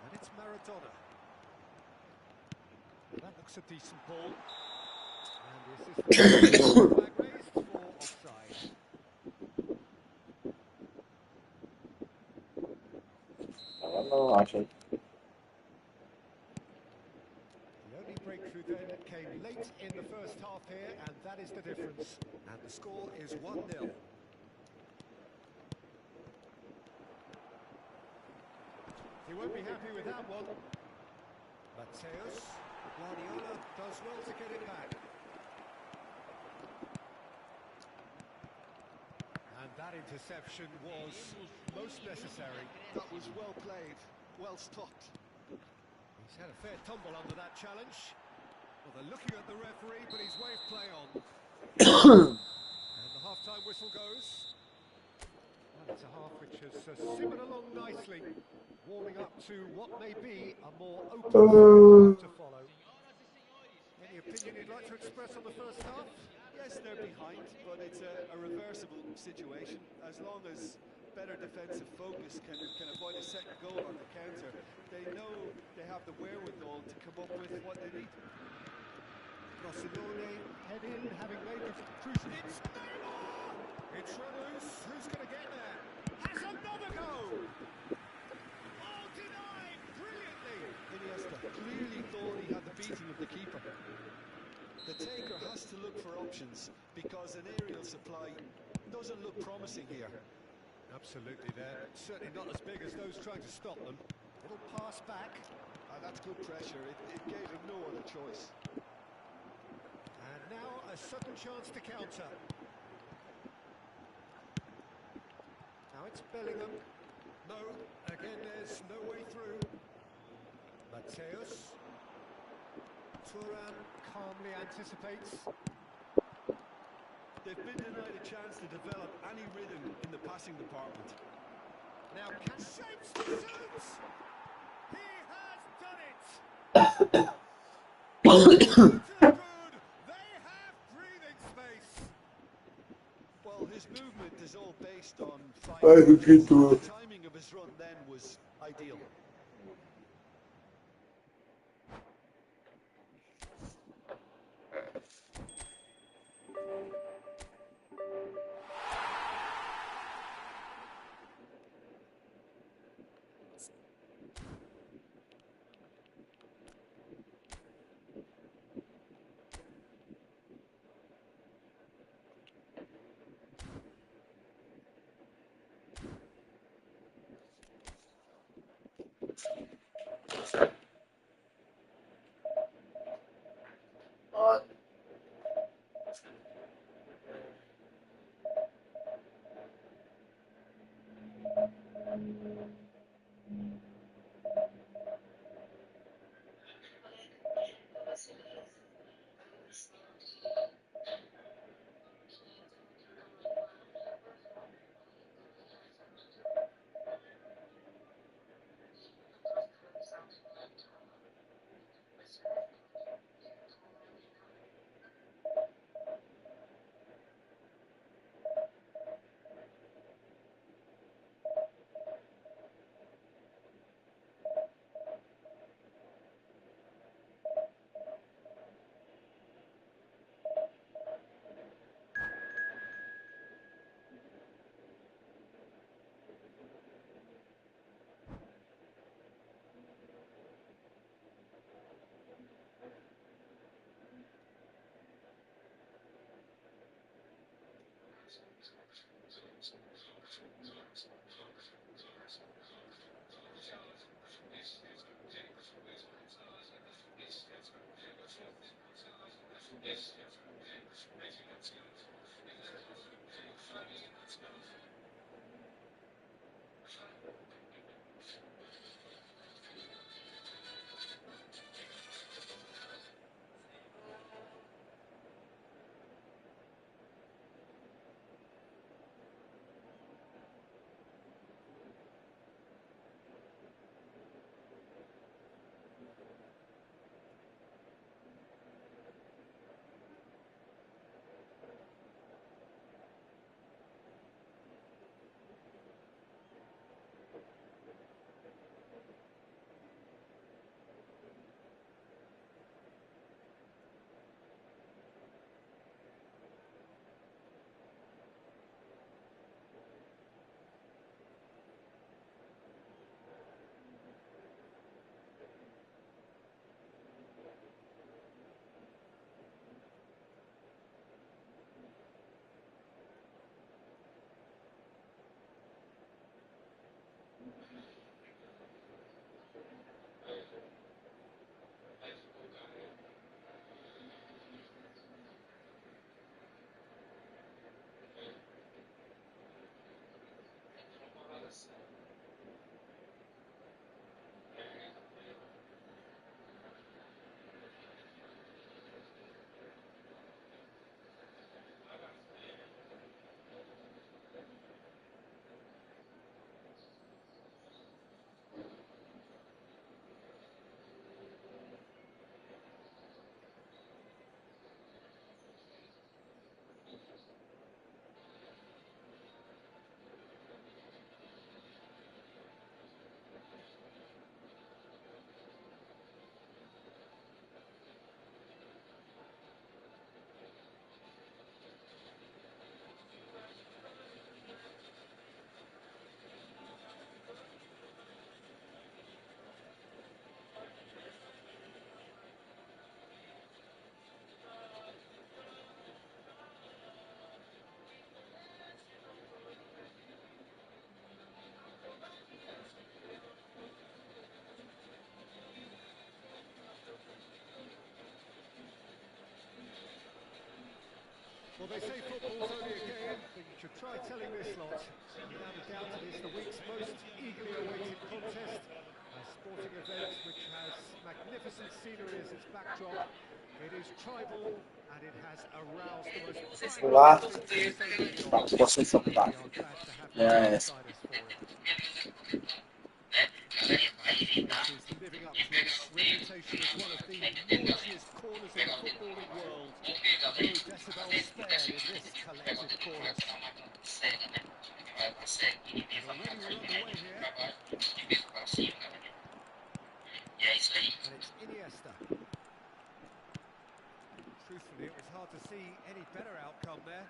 Speaker 2: And it's Maradona. That looks a decent ball. And the assistant flag raised for offside.
Speaker 1: Não acho, hein?
Speaker 2: The only breakthrough then came late in the first half here, and that is the difference. And the score is 1-0. He won't be happy with that one. Mateus. Guardiola does well to get it back. And that interception was most necessary.
Speaker 3: That was well played, well stopped.
Speaker 2: He's had a fair tumble under that challenge. Well, they're looking at the referee, but he's waved play on. And the half-time whistle goes. Well, it's a half which has simmered along nicely, warming up to what may be a more open second half to follow. Any opinion you'd like to express on the first half?
Speaker 3: Yes, they're behind, but it's a reversible situation. As long as better defensive focus can avoid a second goal on the counter, they know they have the wherewithal to come up with what they need.
Speaker 2: Frosinone head in, having made the crucial. It's Neymar! It's Rumo, who's going to get there? Has another go! Oh, denied brilliantly!
Speaker 3: Iniesta clearly thought he had the beating of the keeper. The taker has to look for options because an aerial supply doesn't look promising here.
Speaker 2: Absolutely there, but certainly not as big as those trying to stop them. Little pass back.
Speaker 3: That's good pressure. It gave him no other choice.
Speaker 2: And now a sudden chance to counter. Now it's Bellingham. No, again there's no way through. Mateus. Thuram calmly anticipates.
Speaker 3: They've been denied a chance to develop any rhythm in the passing department.
Speaker 2: Now can shapes to shoot! He has done it! Good. They have breathing space.
Speaker 3: Well, his movement is all based on
Speaker 1: Ai,
Speaker 3: finding
Speaker 1: Vitor.
Speaker 3: the timing of his run then was ideal.
Speaker 2: Well, they say football's only a game, but you should try telling this lot. Without a doubt, it is the week's most eagerly awaited contest. A sporting event which has magnificent scenery as its backdrop. It is tribal, and it has aroused the most primal
Speaker 1: Lá,
Speaker 2: instincts of so many of us.
Speaker 1: você só
Speaker 2: And
Speaker 1: tá.
Speaker 2: we are glad to have you
Speaker 1: É,
Speaker 2: alongside us for it. And this place is living up to its reputation as one of the noisiest corners in the footballing world. No decibel spared in this collective chorus. And already we're underway here. And it's Iniesta. Truthfully, it was hard to see any better outcome there.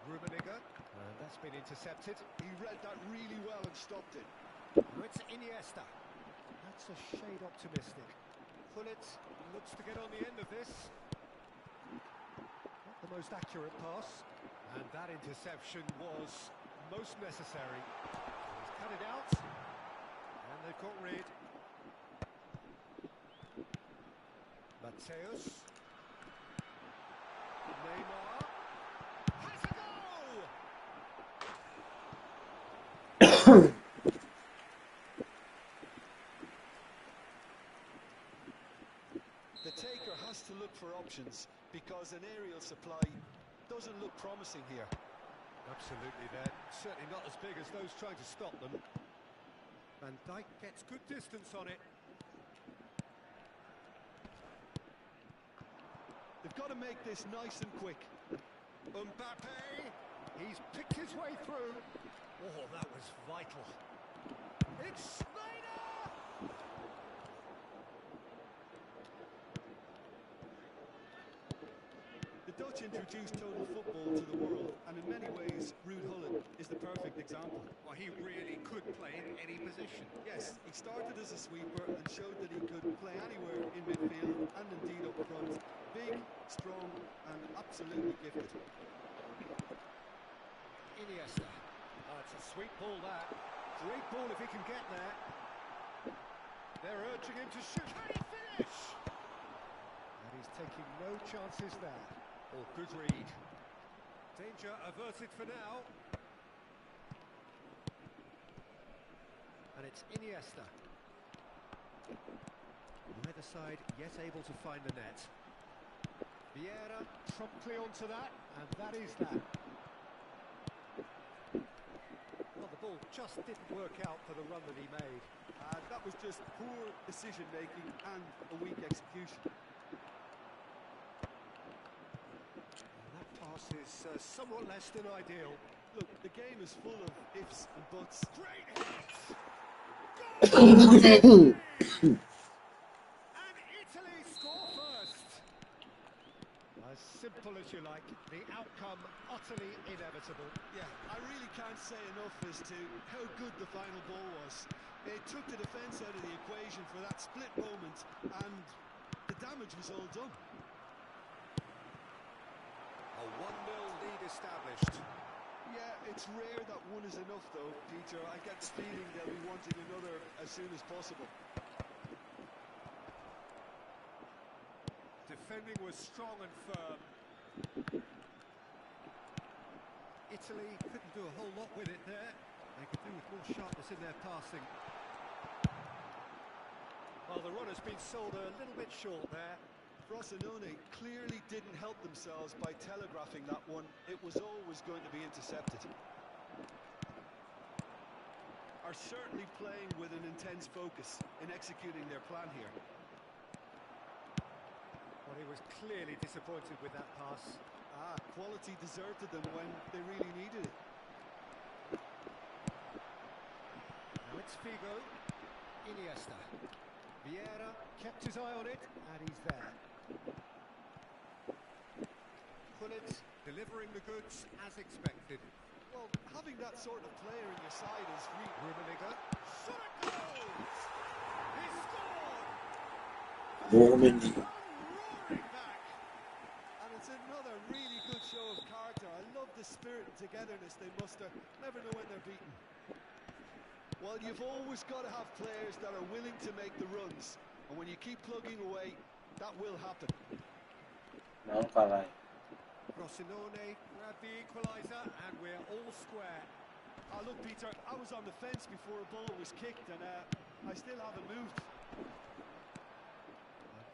Speaker 2: Rummenigge, and that's been intercepted.
Speaker 3: He read that really well and stopped it.
Speaker 2: Now it's Iniesta. That's a shade optimistic. Gullit looks to get on the end of this. Not the most accurate pass. And that interception was most necessary. He's cut it out. And they've got rid. Mateus. Neymar. Has a goal!
Speaker 3: The taker has to look for options because an aerial supply doesn't look promising here.
Speaker 2: Absolutely, they're certainly not as big as those trying to stop them. Van Dijk gets good distance on it.
Speaker 3: They've got to make this nice and quick.
Speaker 2: Mbappe, he's picked his way through. Oh, that was vital. It's Snyder!
Speaker 3: The Dutch introduced total football to the world, and in many ways, Ruud Gullit is the perfect example.
Speaker 2: Well, he really could play in any position.
Speaker 3: Yes, he started as a sweeper and showed that he could play anywhere in midfield and indeed up front. Big, strong, and absolutely gifted.
Speaker 2: Iniesta. Oh, it's a sweet ball, that. Great ball if he can get there. They're urging him to shoot. Can he finish? And he's taking no chances there. Oh, good read. Danger averted for now. And it's Iniesta. Neither side yet able to find the net. Vieira promptly onto that, and that is that. Well, the ball just didn't work out for the run that he made.
Speaker 3: That was just poor decision-making and a weak execution.
Speaker 2: That pass is somewhat less than ideal.
Speaker 3: Look, the game is full of ifs and buts.
Speaker 2: Great hit! And Italy score first. As simple as you like, the outcome utterly inevitable.
Speaker 3: Yeah, I really can't say enough as to how good the final ball was. It took the defence out of the equation for that split moment, and the damage was all done.
Speaker 2: A 1-0 lead established.
Speaker 3: Yeah, it's rare that one is enough though, Peter. I get the feeling they'll be wanting another as soon as possible.
Speaker 2: Defending was strong and firm. Italy couldn't do a whole lot with it there. They could do with more sharpness in their passing. Well, the run has been sold a little bit short there.
Speaker 3: Frosinone clearly didn't help themselves by telegraphing that one. It was always going to be intercepted. Are certainly playing with an intense focus in executing their plan here.
Speaker 2: Well, he was clearly disappointed with that pass.
Speaker 3: Quality deserted them when they really needed it.
Speaker 2: Now it's Figo. Iniesta. Vieira kept his eye on it, and he's there. Gullit delivering the goods as expected.
Speaker 3: Well, having that sort of player in your side is really...
Speaker 2: Rummenigge. Shot it goes! He scored!
Speaker 1: Rummenigge.
Speaker 2: Roaring back.
Speaker 3: And it's another really good show of character. I love the spirit and togetherness they muster. Never know when they're beaten. Well, you've always got to have players that are willing to make the runs. And when you keep plugging away, that will happen.
Speaker 1: Não, caralho.
Speaker 2: Frosinone grabbed the equaliser, and we're all square.
Speaker 3: Look, Peter, I was on the fence before a ball was kicked, and I still haven't moved.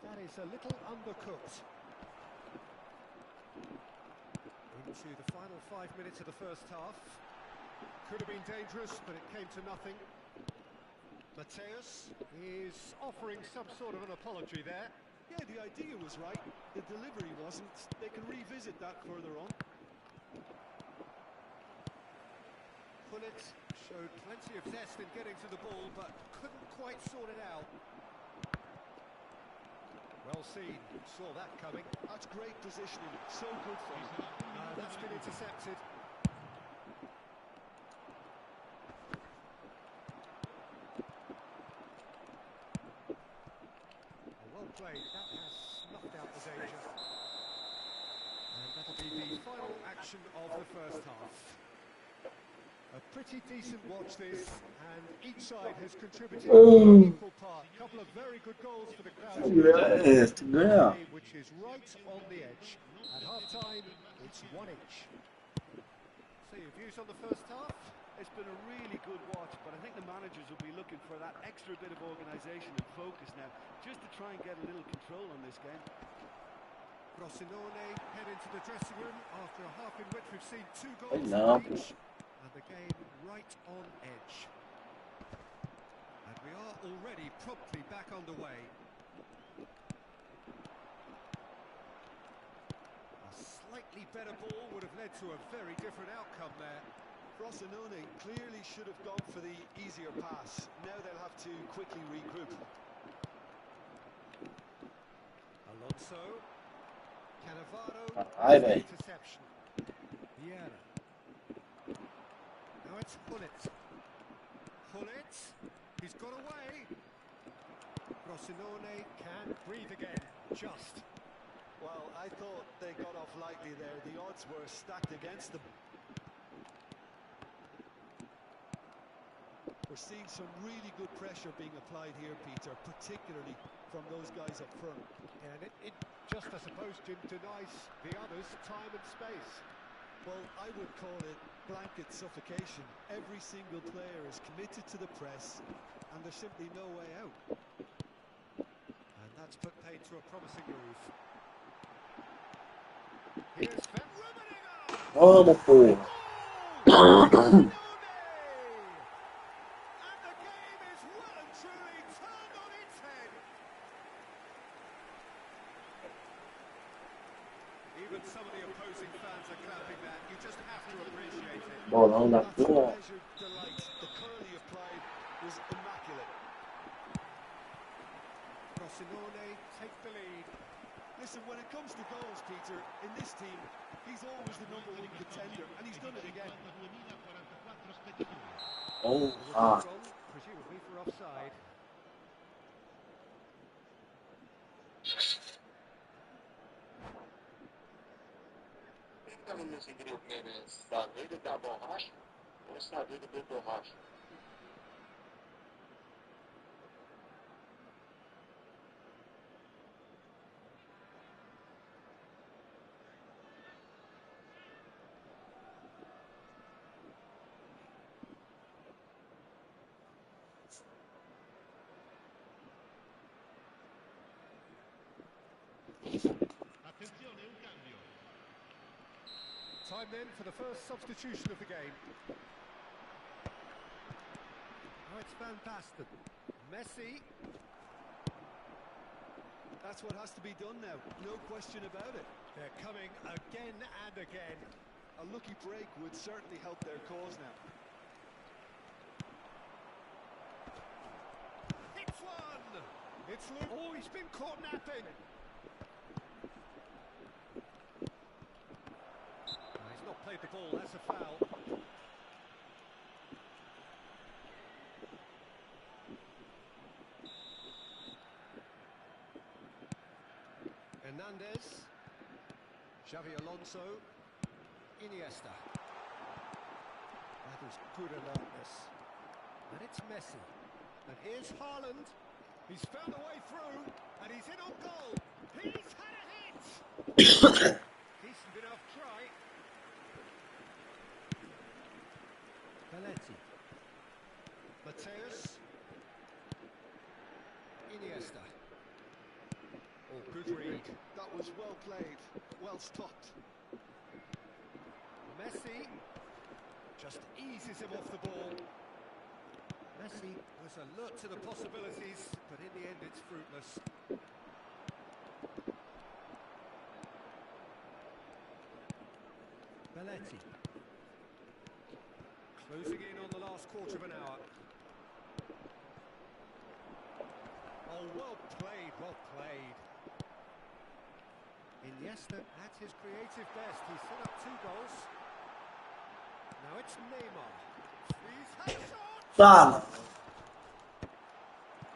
Speaker 2: That is a little undercooked. Into the final 5 minutes of the first half. Could have been dangerous, but it came to nothing. Mateus is offering some sort of an apology there.
Speaker 3: Yeah, the idea was right. The delivery wasn't. They can revisit that further on.
Speaker 2: Gullit showed plenty of zest in getting to the ball, but couldn't quite sort it out. Well seen, saw that coming.
Speaker 3: That's great positioning, so good for him.
Speaker 2: That's been intercepted. Well played, that has snuffed out the danger. And that'll be the final action of the first half. A pretty decent watch this, and each side has contributed an equal part. A couple of very good goals for the crowd
Speaker 1: Tu ganha.
Speaker 2: Which is right on the edge. At half-time, it's 1-1. So your views on the first half?
Speaker 3: It's been a really good watch, but I think the managers will be looking for that extra bit of organisation and focus now, just to try and get a little control on this game.
Speaker 2: Frosinone head into the dressing room after a half in which we've seen 2
Speaker 1: Ai
Speaker 2: goals
Speaker 1: não, pô.
Speaker 2: each, and the game right on edge. And we are already promptly back underway. A slightly better ball would have led to a very different outcome there.
Speaker 3: Frosinone clearly should have gone for the easier pass. Now they'll have to quickly regroup.
Speaker 2: Alonso. Cannavaro.
Speaker 1: Ai, velho.
Speaker 2: Interception. Vieira. Now it's Hullet. Hullet. He's got away. Frosinone can breathe again. Just.
Speaker 3: Well, I thought they got off lightly there. The odds were stacked against them. We're seeing some really good pressure being applied here, Peter, particularly from those guys up front.
Speaker 2: And it just, I suppose, Jim, denies the others time and space.
Speaker 3: Well, I would call it blanket suffocation. Every single player is committed to the press, and there's simply no way out.
Speaker 2: And that's put paid to a promising move. Here's Van Rummenigge!
Speaker 1: Vamos, pô.
Speaker 2: Even some of the opposing fans are clapping that. You just have to appreciate it.
Speaker 1: Bolão da
Speaker 3: That's a
Speaker 1: porra.
Speaker 3: measured delight. The curl he applied was immaculate.
Speaker 2: Frosinone take the lead.
Speaker 3: Listen, when it comes to goals, Peter, in this team, he's always the #1 contender, and he's done it again.
Speaker 4: 2044 spettatori.
Speaker 1: Oh,
Speaker 2: Goal, presumably for offside.
Speaker 4: Attenzione, un cambio.
Speaker 2: Time then for the first substitution of the game. Now it's Van Basten. Messi.
Speaker 3: That's what has to be done now, no question about it.
Speaker 2: They're coming again and again.
Speaker 3: A lucky break would certainly help their cause now.
Speaker 2: Hits one! It's Luke. Oh, he's been caught napping. He's not played the ball, that's a foul. Hernandez. Xavi Alonso. Iniesta. That is good alertness. And it's Messi. And here's Haaland. He's found a way through, and he's in on goal. He's had a hit! Decent enough try. Belletti. Mateus. Iniesta. Oh, good read.
Speaker 3: That was well played, well stopped.
Speaker 2: Messi just eases him off the ball. Messi was alert to the possibilities, but in the end it's fruitless. Belletti. Closing in on the last quarter of an hour. Oh, well played, well played. Iniesta at his creative best. He's set up 2 goals. Now it's Neymar. He's had a shot!
Speaker 1: tá.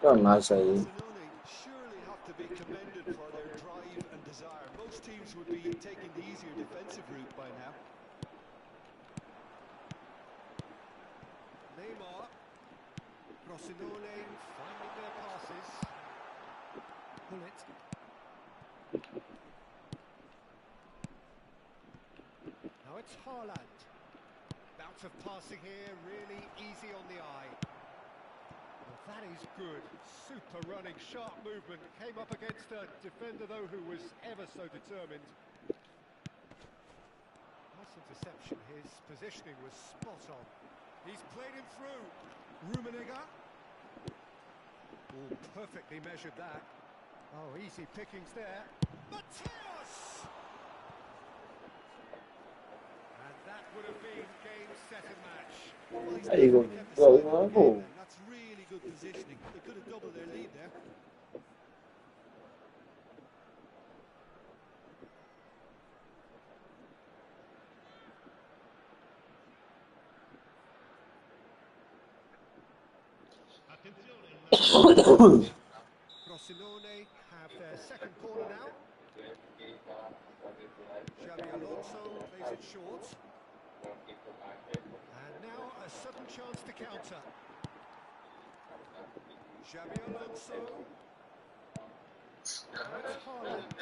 Speaker 1: Canagem aí.
Speaker 3: Barcelona surely have to be commended for their drive and desire. Most teams would be taking the easier defensive route by now.
Speaker 2: Neymar. Frosinone finding their passes. pull it. Now it's Haaland. Bout of passing here, really easy on the eye. Well, that is good. Super running, sharp movement. Came up against a defender, though, who was ever so determined. Nice interception. His positioning was spot on. He's played him through. Rummenigge. Oh, perfectly measured that. Oh, easy pickings there. Mateus! And that would have been game, set and match.
Speaker 3: Well, he's
Speaker 1: Aí,
Speaker 3: definitely kept the side in the game then. That's really good positioning. They could have doubled their lead there.
Speaker 4: Attenzione,
Speaker 2: Frosinone have their second corner now. Xabi Alonso plays it short. And now a sudden chance to counter. Xabi Alonso. Now it's Haaland.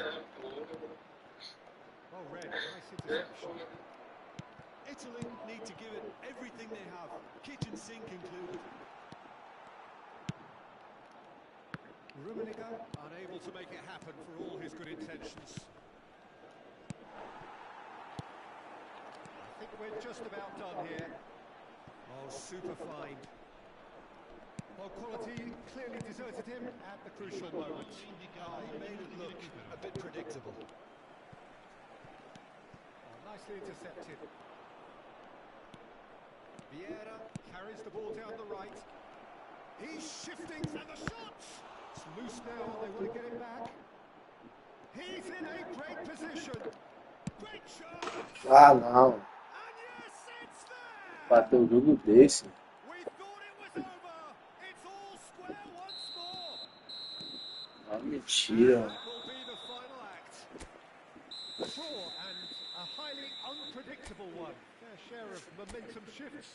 Speaker 2: Well read, nice interception.
Speaker 3: Italy need to give it everything they have, kitchen sink included.
Speaker 2: Rummenigge unable to make it happen for all his good intentions. I think we're just about done here. Oh, super fine. Well, quality clearly deserted him at the crucial moment.
Speaker 3: He made it look a bit predictable.
Speaker 2: Oh, nicely intercepted. Vieira carries the ball down the right. He's shifting and the shot! It's loose now, they want to get it back. He's in a great position. Great shot!
Speaker 1: Ah, não.
Speaker 2: And yes, it's there!
Speaker 1: Bateu um jogo desse.
Speaker 2: We thought it was over. It's all square once more.
Speaker 1: Ah,
Speaker 2: And
Speaker 1: mentira.
Speaker 2: that will be the final act. Draw and a highly unpredictable one. Fair share of momentum shifts.